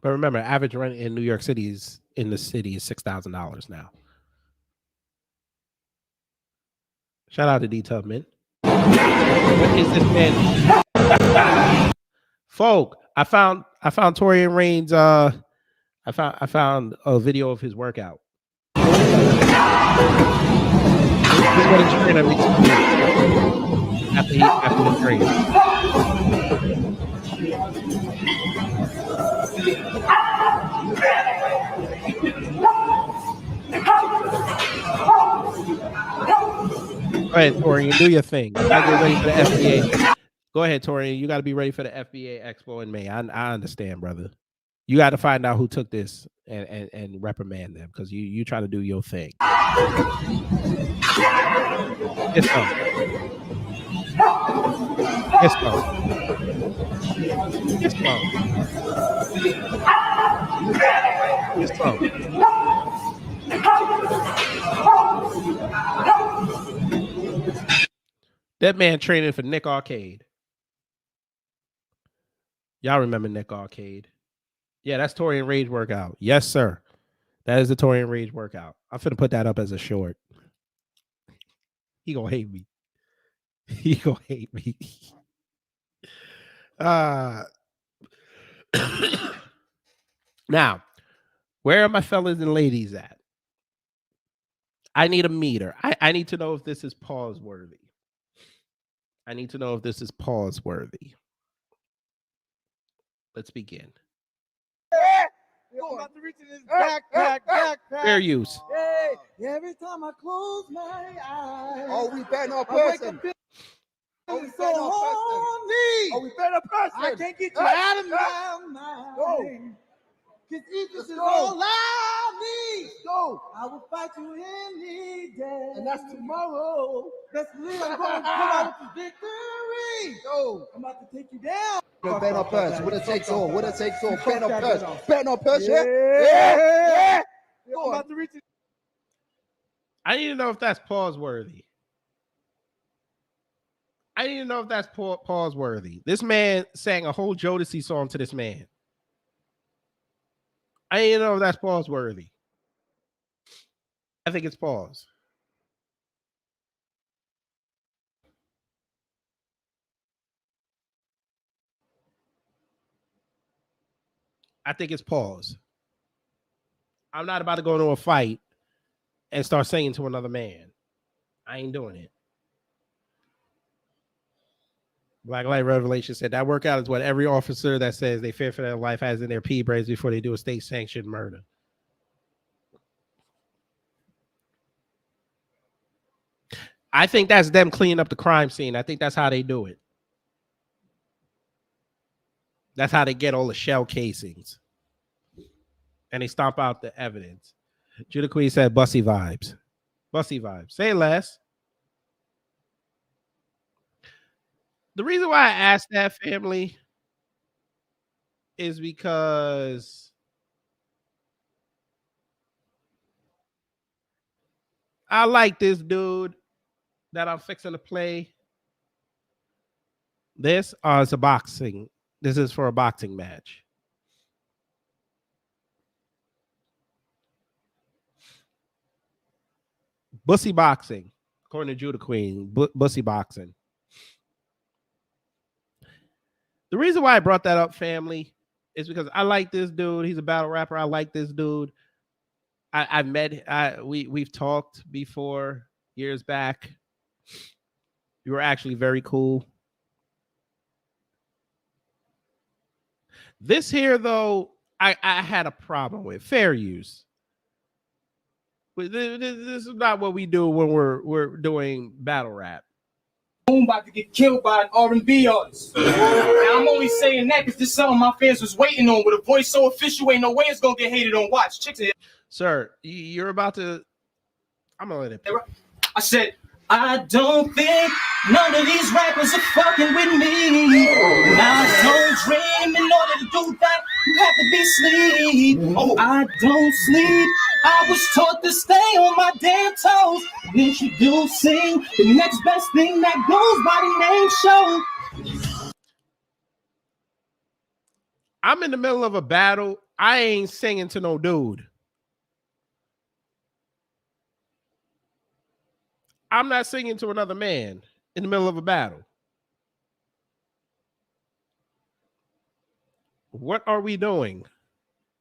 But remember, average rent in New York City is $6,000 now. Shout out to D Tubman. What is this man? Folk, I found Torian Raines. I found a video of his workout. This is what he's training every 2 weeks after the train. Go ahead, Torian, do your thing. I get ready for the FBA. Go ahead, Torian. You got to be ready for the FBA Expo in May. I understand, brother. You got to find out who took this and reprimand them because you try to do your thing. It's fun. It's fun. It's fun. It's fun. That man training for Nick Arcade. Y'all remember Nick Arcade? Yeah, that's Torian Rage workout. Yes, sir. That is the Torian Rage workout. I'm finna put that up as a short. He gonna hate me. He gonna hate me. Now, where are my fellas and ladies at? I need a meter. I need to know if this is pause worthy. I need to know if this is pause worthy. Let's begin. I'm about to reach in his backpack. Fair use. Hey, every time I close my eyes. Oh, we better no person. Oh, we so horny. Oh, we better person. I can't get you out of my mind. Cause this is all I need. Go. I will fight you any day. And that's tomorrow. Let's live. I'm gonna come out with the victory. Go. I'm about to take you down. Bet on person. What it takes all. What it takes all. Bet on person. Bet on person. Yeah. I'm about to reach it. I need to know if that's pause worthy. I need to know if that's pause worthy. This man sang a whole Jodeci song to this man. I need to know if that's pause worthy. I think it's pause. I think it's pause. I'm not about to go into a fight and start singing to another man. I ain't doing it. Black Light Revelation said that workout is what every officer that says they fear for their life has in their pea brains before they do a state-sanctioned murder. I think that's them cleaning up the crime scene. I think that's how they do it. That's how they get all the shell casings. And they stomp out the evidence. Judah Queen said Bussy vibes. Bussy vibes. Say less. The reason why I asked that, family, is because I like this dude that I'm fixing to play. This is a boxing. This is for a boxing match. Bussy boxing, according to Judah Queen. Bussy boxing. The reason why I brought that up, family, is because I like this dude. He's a battle rapper. I like this dude. I've met. We've talked before years back. You were actually very cool. This here, though, I had a problem with. Fair use. But this is not what we do when we're doing battle rap. I'm about to get killed by an R&B artist. Now, I'm only saying that because this is something my fans was waiting on. With a voice so official, ain't no way it's gonna get hated on. Watch, chicks. Sir, you're about to. I'm gonna let it. I said, I don't think none of these rappers are fucking with me. Now I don't dream. In order to do that, you have to be sleep. Oh, I don't sleep. I was taught to stay on my damn toes. Introducing the next best thing that goes by the name show. I'm in the middle of a battle. I ain't singing to no dude. I'm not singing to another man in the middle of a battle. What are we doing?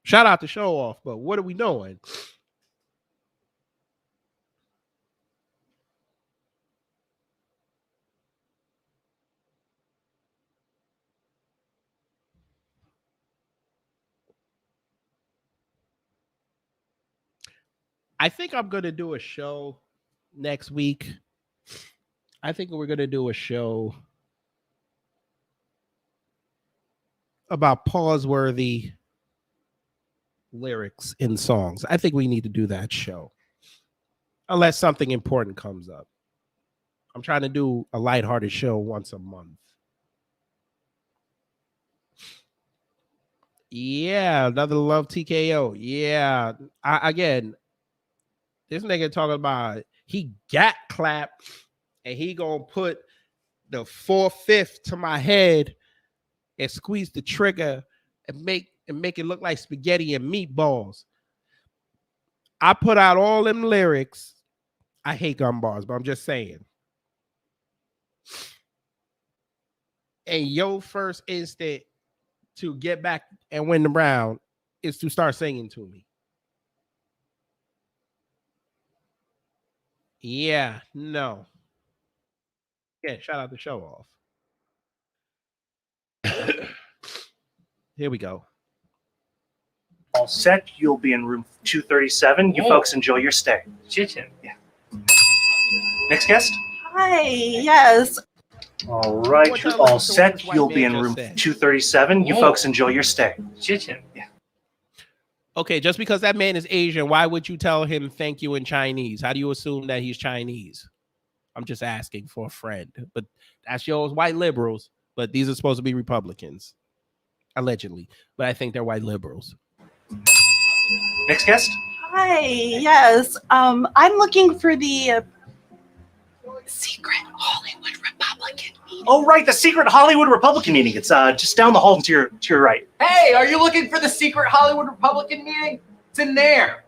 Shout out to Show Off, but what are we doing? I think I'm going to do a show next week. I think we're going to do a show about pause-worthy lyrics in songs. I think we need to do that show. Unless something important comes up. I'm trying to do a lighthearted show once a month. Yeah, another Love TKO. Yeah. Again, this nigga talking about he got clapped and he gonna put the 4/5 to my head and squeeze the trigger and make it look like spaghetti and meatballs. I put out all them lyrics. I hate gun bars, but I'm just saying. And your first instinct to get back and win the round is to start singing to me. Yeah, no. Yeah, shout out to Show Off. Here we go. All set. You'll be in room 237. You folks enjoy your stay. Chit-chat. Yeah. Next guest. Hi, yes. All right, What you're time all was this set. white You'll man be in just room said? 237. You folks enjoy your stay. Chit-chat. Yeah. Okay, just because that man is Asian, why would you tell him thank you in Chinese? How do you assume that he's Chinese? I'm just asking for a friend. But that's yours, white liberals. But these are supposed to be Republicans, allegedly. But I think they're white liberals. Next guest. Hi, yes. I'm looking for the secret Hollywood Republican meeting. Oh, right, the secret Hollywood Republican meeting. It's just down the hall to your right. Hey, are you looking for the secret Hollywood Republican meeting? It's in there.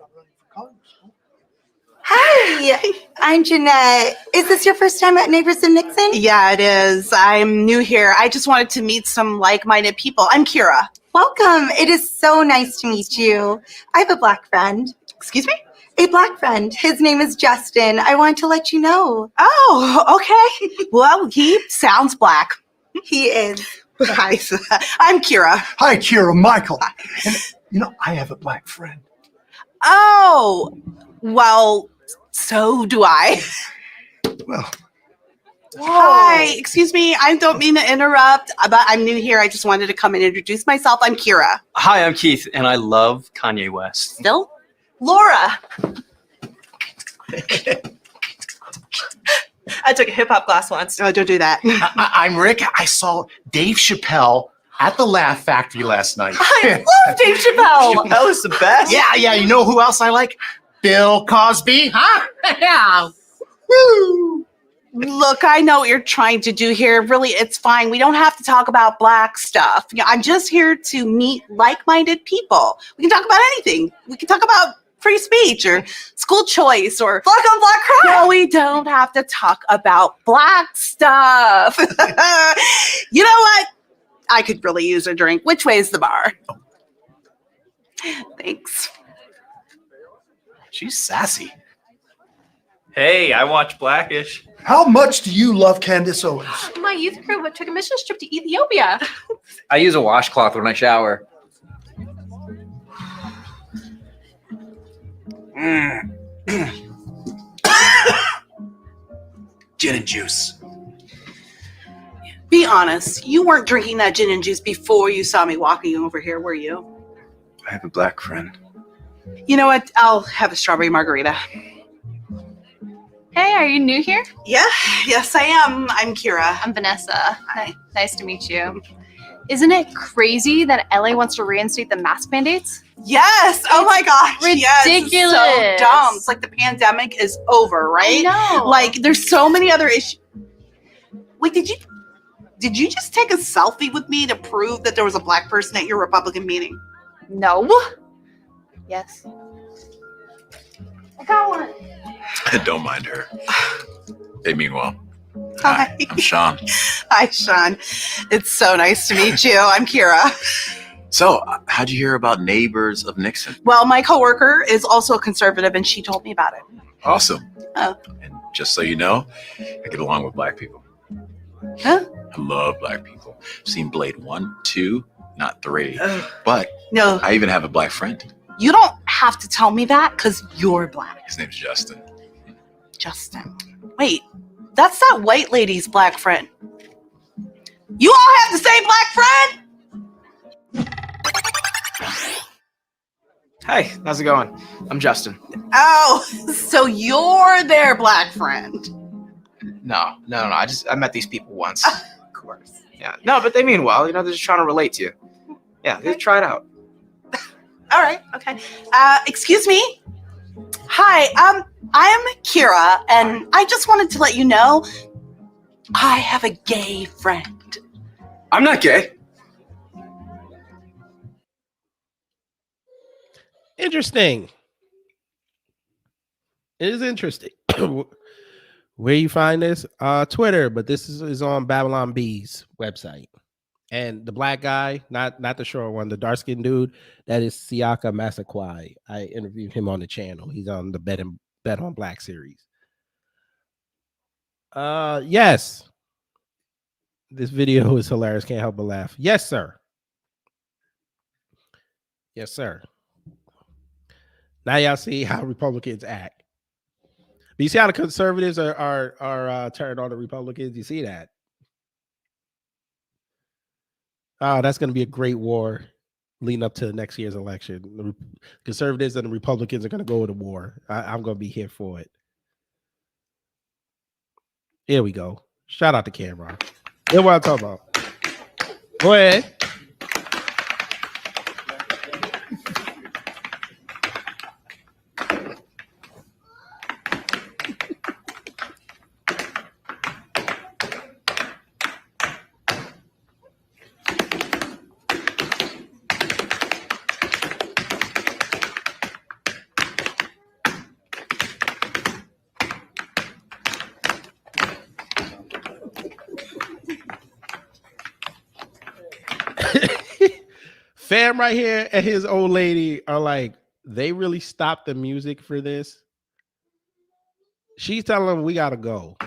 Hi, I'm Jeanette. Is this your first time at Neighbors and Nixon? Yeah, it is. I'm new here. I just wanted to meet some like-minded people. I'm Kira. Welcome. It is so nice to meet you. I have a black friend. Excuse me? A black friend. His name is Justin. I wanted to let you know. Oh, okay. Well, he sounds black. He is. Hi, I'm Kira. Hi, Kira. Michael. And, you know, I have a black friend. Oh, well, so do I. Well. Hi, excuse me. I don't mean to interrupt, but I'm new here. I just wanted to come and introduce myself. I'm Kira. Hi, I'm Keith, and I love Kanye West. Still? Laura. I took a hip hop class once. Oh, don't do that. I'm Rick. I saw Dave Chappelle at the Laugh Factory last night. I love Dave Chappelle. That was the best. Yeah. You know who else I like? Bill Cosby, huh? Yeah. Woo. Look, I know what you're trying to do here. Really, it's fine. We don't have to talk about black stuff. I'm just here to meet like-minded people. We can talk about anything. We can talk about free speech or school choice or Black on black crime. No, we don't have to talk about black stuff. You know what? I could really use a drink. Which way is the bar? Thanks. She's sassy. Hey, I watch Blackish. How much do you love Candace Owens? My youth crew took a mission trip to Ethiopia. I use a washcloth when I shower. Gin and juice. Be honest. You weren't drinking that gin and juice before you saw me walking over here, were you? I have a black friend. You know what? I'll have a strawberry margarita. Hey, are you new here? Yeah, yes, I am. I'm Kira. I'm Vanessa. Hi. Nice to meet you. Isn't it crazy that LA wants to reinstate the mask mandates? Yes. Oh my gosh. Yes. Ridiculous. It's so dumb. It's like the pandemic is over, right? I know. Like there's so many other issues. Wait, did you just take a selfie with me to prove that there was a black person at your Republican meeting? No. Yes. I got one. Don't mind her. Hey, meanwhile. Hi. I'm Sean. Hi, Sean. It's so nice to meet you. I'm Kira. So, how'd you hear about Neighbors of Nixon? Well, my coworker is also a conservative, and she told me about it. Awesome. Oh. And just so you know, I get along with black people. Huh? I love black people. I've seen Blade 1, 2, not 3. But No. I even have a black friend. You don't have to tell me that because you're black. His name's Justin. Justin. Wait, that's that white lady's black friend. You all have the same black friend? Hi, how's it going? I'm Justin. Oh, so you're their black friend. No. I met these people once. Of course. Yeah. No, but they mean well. You know, they're just trying to relate to you. Yeah, they try it out. All right, okay. Excuse me. Hi, I'm Kira, and I just wanted to let you know I have a gay friend. I'm not gay. Interesting. It is interesting. Where you find this? Twitter, but this is on Babylon B's website. And the black guy, not the short one, the dark skinned dude, that is Siaka Massaquoi. I interviewed him on the channel. He's on the Bet on Black series. Yes. This video is hilarious. Can't help but laugh. Yes, sir. Yes, sir. Now y'all see how Republicans act. But you see how the conservatives are turned on the Republicans? You see that? Oh, that's going to be a great war leading up to next year's election. The conservatives and the Republicans are going to go to war. I'm going to be here for it. Here we go. Shout out to Cameron. Here's what I'm talking about. Go ahead. Fam right here and his old lady are like, they really stopped the music for this. She's telling him we gotta go.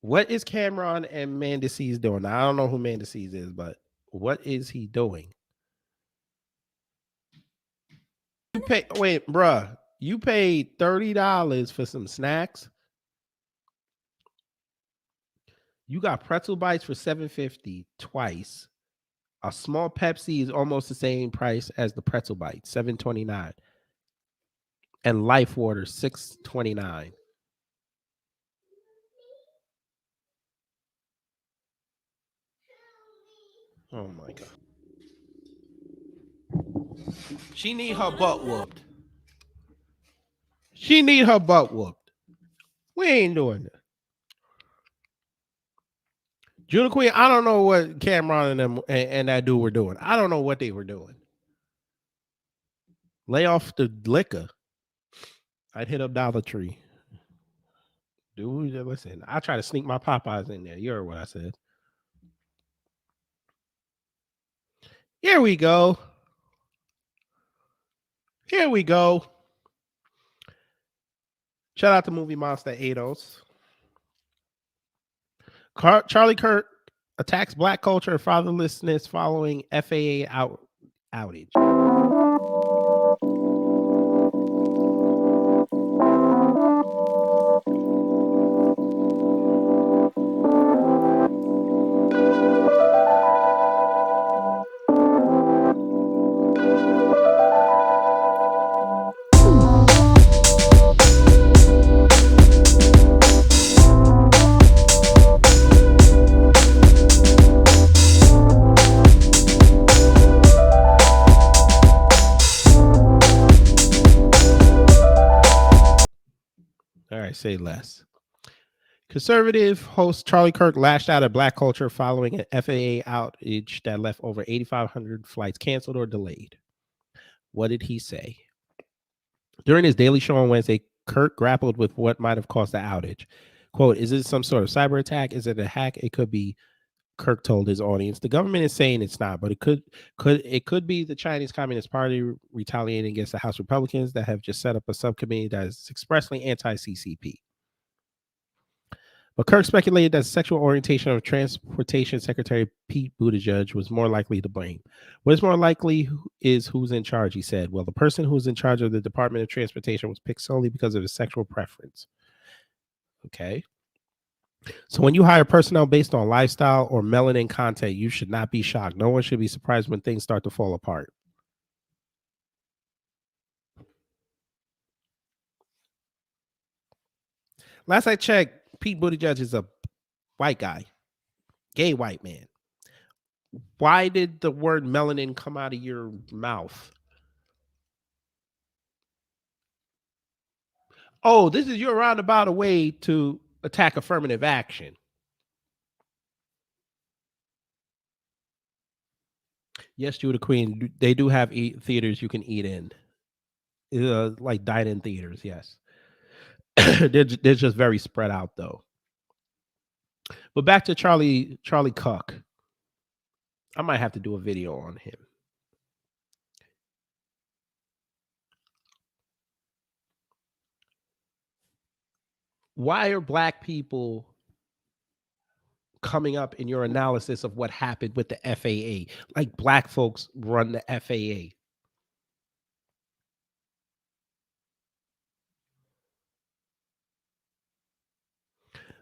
What is Cameron and Mendeces doing? Now, I don't know who Mendeces is, but what is he doing? Wait, bruh, you paid $30 for some snacks. You got pretzel bites for $7.50 twice. A small Pepsi is almost the same price as the pretzel bites, $7.29. And Life Water, $6.29. Oh my God. She need her butt whooped. She need her butt whooped. We ain't doing that. Judah Queen, I don't know what Cameron and them and that dude were doing. I don't know what they were doing. Lay off the liquor. I'd hit up Dollar Tree. Dude, listen, I try to sneak my Popeyes in there. You heard what I said. Here we go. Here we go. Shout out to Movie Monster Ados. Charlie Kirk attacks black culture and fatherlessness following FAA outage. All right, say less. Conservative host Charlie Kirk lashed out at black culture following an FAA outage that left over 8,500 flights canceled or delayed. What did he say? During his daily show on Wednesday, Kirk grappled with what might have caused the outage. Quote, is it some sort of cyber attack? Is it a hack? It could be, Kirk told his audience. The government is saying it's not, but it could be the Chinese Communist Party retaliating against the House Republicans that have just set up a subcommittee that is expressly anti-CCP. But Kirk speculated that sexual orientation of Transportation Secretary Pete Buttigieg was more likely to blame. What is more likely is who's in charge, he said. Well, the person who's in charge of the Department of Transportation was picked solely because of his sexual preference. Okay. So when you hire personnel based on lifestyle or melanin content, you should not be shocked. No one should be surprised when things start to fall apart. Last I checked, Pete Buttigieg is a white guy, gay white man. Why did the word melanin come out of your mouth? Oh, this is your roundabout way to attack affirmative action. Yes, Judah Queen, they do have theaters you can eat in. Like dine-in theaters, yes. they're just very spread out though. But back to Charlie Cook. I might have to do a video on him. Why are black people coming up in your analysis of what happened with the FAA? Like black folks run the FAA.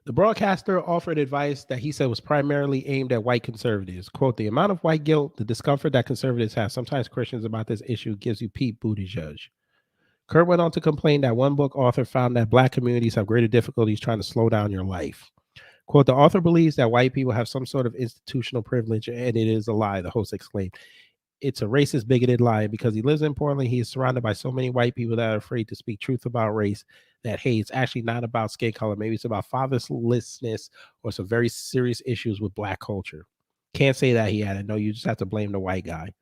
The broadcaster offered advice that he said was primarily aimed at white conservatives. Quote, the amount of white guilt, the discomfort that conservatives have, sometimes Christians about this issue, gives you Pete Buttigieg. Kurt went on to complain that one book author found that black communities have greater difficulties trying to slow down your life. Quote, the author believes that white people have some sort of institutional privilege, and it is a lie, the host exclaimed. It's a racist, bigoted lie. Because he lives in Portland, he is surrounded by so many white people that are afraid to speak truth about race that, hey, it's actually not about skin color. Maybe it's about fatherlessness or some very serious issues with black culture. Can't say that he had it. No, you just have to blame the white guy.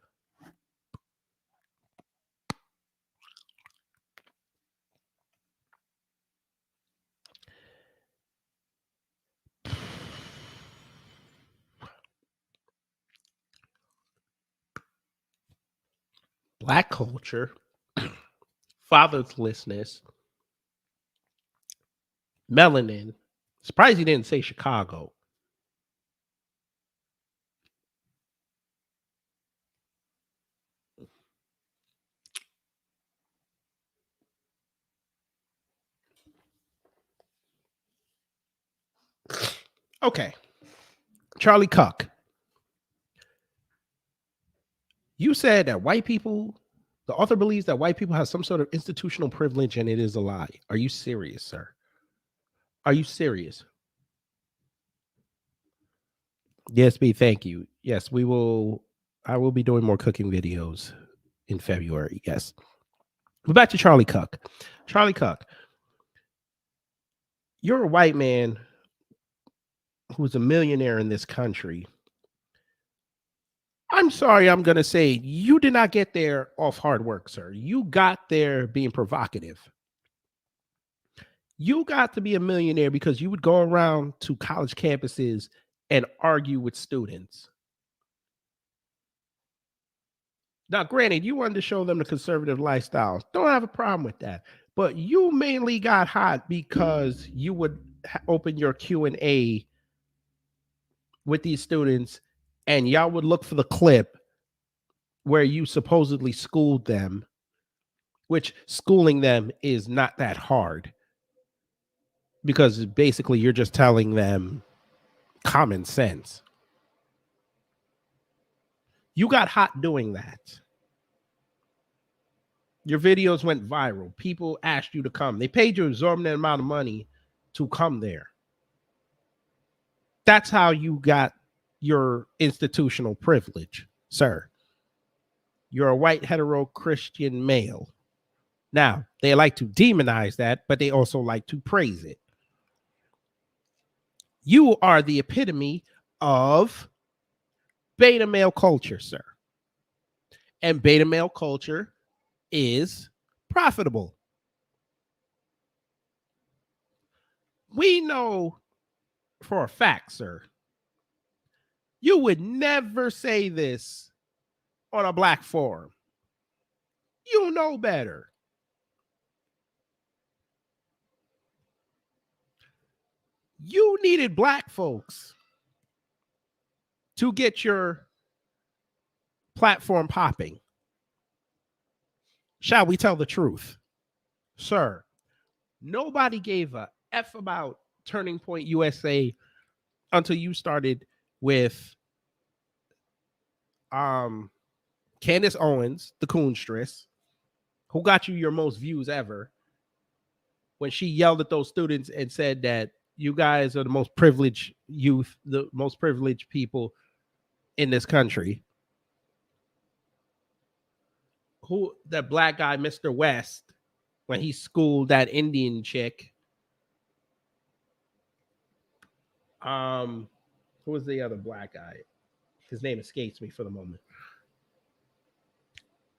Black culture, fatherlessness, melanin. Surprised he didn't say Chicago. Okay. Charlie Cook. You said that white people, the author believes that white people have some sort of institutional privilege and it is a lie. Are you serious, sir? Are you serious? Yes, B, thank you. Yes, we will. I will be doing more cooking videos in February. Yes. But back to Charlie Cook. Charlie Cook, you're a white man who's a millionaire in this country. I'm sorry, I'm going to say you did not get there off hard work, sir. You got there being provocative. You got to be a millionaire because you would go around to college campuses and argue with students. Now, granted, you wanted to show them the conservative lifestyle. Don't have a problem with that. But you mainly got hot because you would open your Q&A with these students and y'all would look for the clip where you supposedly schooled them, which schooling them is not that hard because basically you're just telling them common sense. You got hot doing that. Your videos went viral. People asked you to come. They paid you an exorbitant amount of money to come there. That's how you got your institutional privilege, sir. You're a white hetero Christian male. Now, they like to demonize that, but they also like to praise it. You are the epitome of beta male culture, sir. And beta male culture is profitable. We know for a fact, sir, you would never say this on a black forum. You know better. You needed black folks to get your platform popping. Shall we tell the truth? Sir, nobody gave a F about Turning Point USA until you started with Candace Owens, the coonstress, who got you your most views ever, when she yelled at those students and said that you guys are the most privileged youth, the most privileged people in this country. Who, that black guy, Mr. West, when he schooled that Indian chick. Who was the other black guy? His name escapes me for the moment.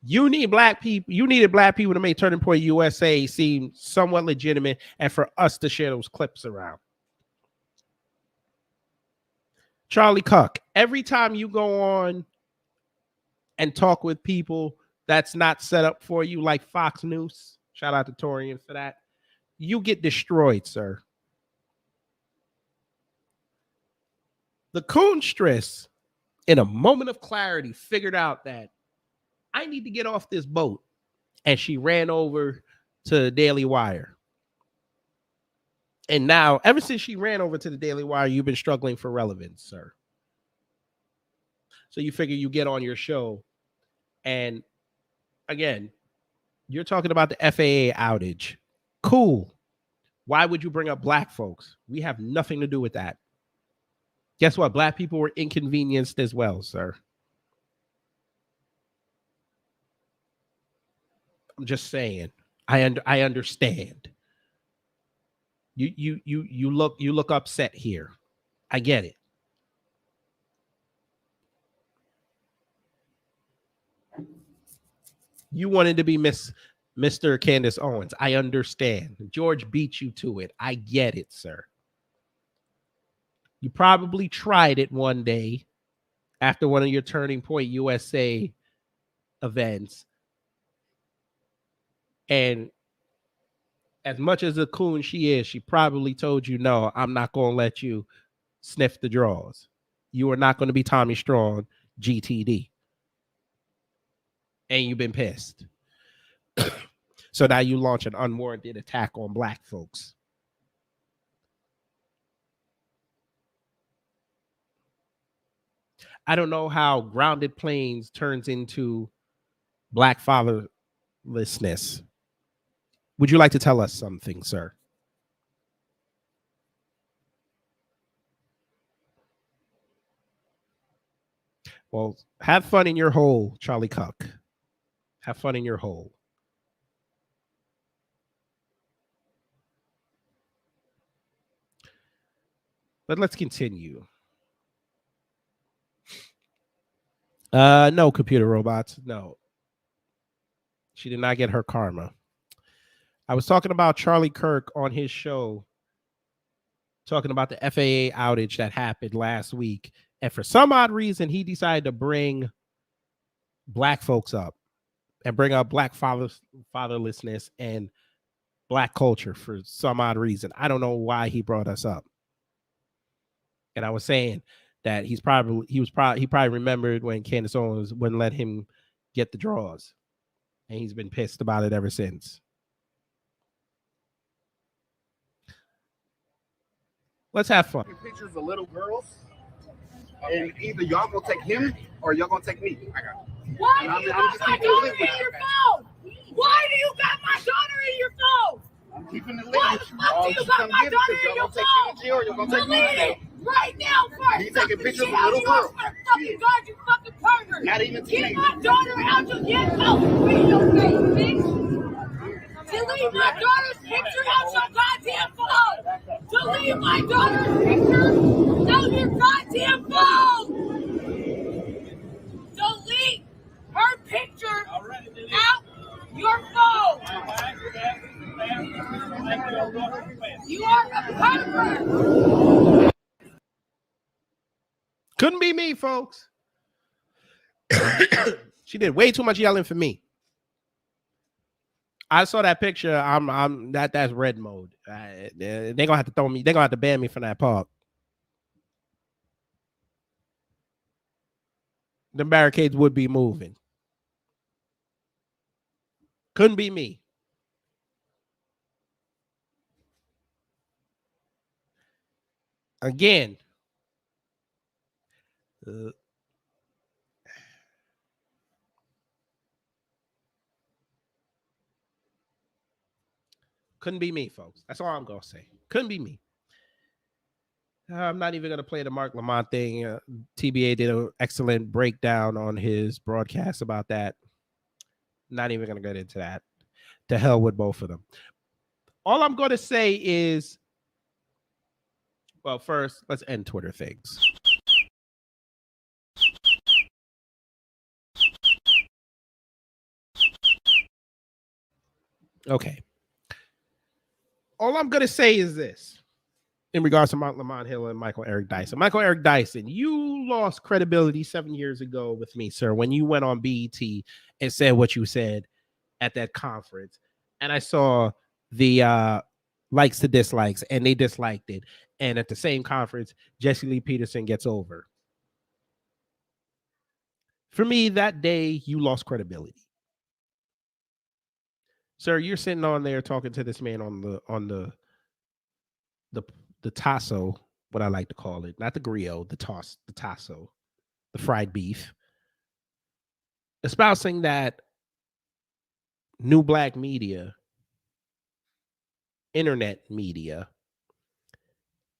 You need black people. You needed black people to make Turning Point USA seem somewhat legitimate, and for us to share those clips around. Charlie Cuck. Every time you go on and talk with people that's not set up for you, like Fox News. Shout out to Torian for that. You get destroyed, sir. The Coonstress, in a moment of clarity, figured out that I need to get off this boat. And she ran over to Daily Wire. And now, ever since she ran over to the Daily Wire, you've been struggling for relevance, sir. So you figure you get on your show. And again, you're talking about the FAA outage. Cool. Why would you bring up black folks? We have nothing to do with that. Guess what? Black people were inconvenienced as well, sir. I'm just saying. I understand. You look upset here. I get it. You wanted to be Mr. Candace Owens. I understand. George beat you to it. I get it, sir. You probably tried it one day after one of your Turning Point USA events. And as much as a coon she is, she probably told you, no, I'm not going to let you sniff the draws. You are not going to be Tommy Strong, GTD. And you've been pissed. So now you launch an unwarranted attack on black folks. I don't know how Grounded Planes turns into black fatherlessness. Would you like to tell us something, sir? Well, have fun in your hole, Charlie Cuck. Have fun in your hole. But let's continue. No, computer robots. No. She did not get her karma. I was talking about Charlie Kirk on his show, talking about the FAA outage that happened last week. And for some odd reason, he decided to bring black folks up and bring up black fatherlessness and black culture for some odd reason. I don't know why he brought us up. And I was saying that he probably remembered when Candace Owens wouldn't let him get the draws. And he's been pissed about it ever since. Let's have fun. Pictures of little girls, and either y'all gonna take him or y'all gonna take me. I got it. Why do you got my daughter in your phone? Why do you got my daughter in your phone? I'm keeping the link Why with the you. fuck do you got my daughter in your phone? You're gonna take Delete it right now first. You taking pictures of little girls? Fucking God, you fucking pervert. Not even Get my daughter out your video face, bitch. Delete my daughter's picture out your goddamn phone. Delete my daughter's picture out your goddamn phone. Delete her picture out your phone. You are a pervert. Couldn't be me, folks. She did way too much yelling for me. I saw that picture. That's red mode. They're gonna have to throw me. They're gonna have to ban me from that park. The barricades would be moving. Couldn't be me. Again. Couldn't be me, folks. That's all I'm going to say. Couldn't be me. I'm not even going to play the Mark Lamont thing. TBA did an excellent breakdown on his broadcast about that. Not even going to get into that. To hell with both of them. All I'm going to say is, well, first, let's end Twitter things. Okay. All I'm gonna say is this in regards to Mark Lamont Hill and Michael Eric Dyson. Michael Eric Dyson, you lost credibility 7 years ago with me, sir, when you went on BET and said what you said at that conference. And I saw the likes to dislikes, and they disliked it. And at the same conference, Jesse Lee Peterson gets over. For me, that day, you lost credibility. Sir, you're sitting on there talking to this man on the tasso, what I like to call it, not the griot, the tasso, the fried beef, espousing that new black media, internet media,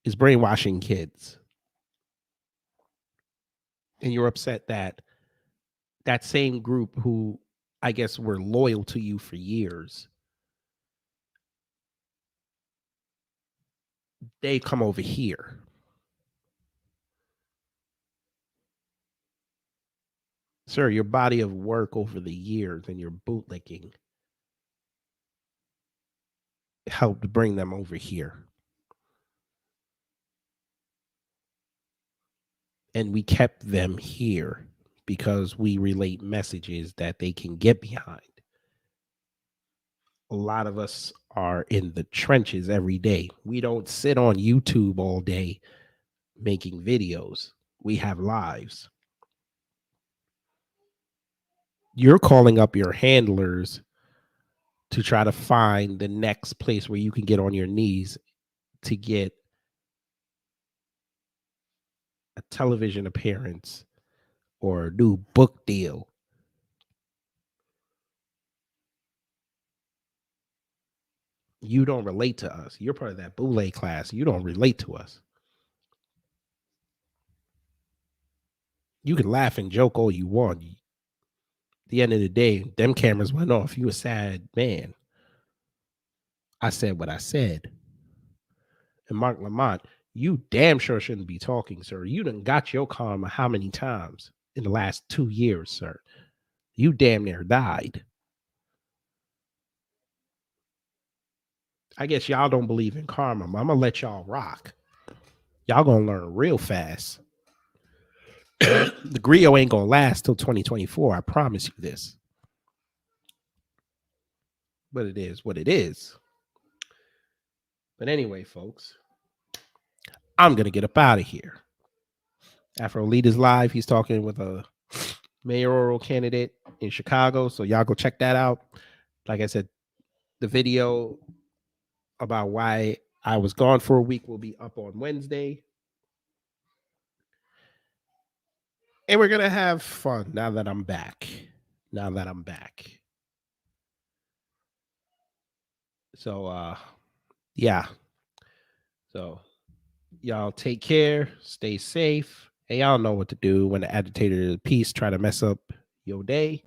is brainwashing kids. And you're upset that that same group who I guess were loyal to you for years, they come over here. Sir, your body of work over the years and your bootlicking helped bring them over here. And we kept them here because we relate messages that they can get behind. A lot of us are in the trenches every day. We don't sit on YouTube all day making videos. We have lives. You're calling up your handlers to try to find the next place where you can get on your knees to get a television appearance or a new book deal. You don't relate to us. You're part of that boule class. You don't relate to us. You can laugh and joke all you want. At the end of the day, them cameras went off. You a sad man. I said what I said. And Mark Lamont, you damn sure shouldn't be talking, sir. You done got your karma how many times in the last 2 years, sir? You damn near died. I guess y'all don't believe in karma. I'm going to let y'all rock. Y'all going to learn real fast. The griot ain't going to last till 2024. I promise you this. But it is what it is. But anyway, folks, I'm going to get up out of here. Afro Leaders Live, he's talking with a mayoral candidate in Chicago. So y'all go check that out. Like I said, the video about why I was gone for a week will be up on Wednesday. And we're going to have fun now that I'm back. So, yeah. So, y'all take care. Stay safe. And y'all know what to do when the agitator of peace try to mess up your day.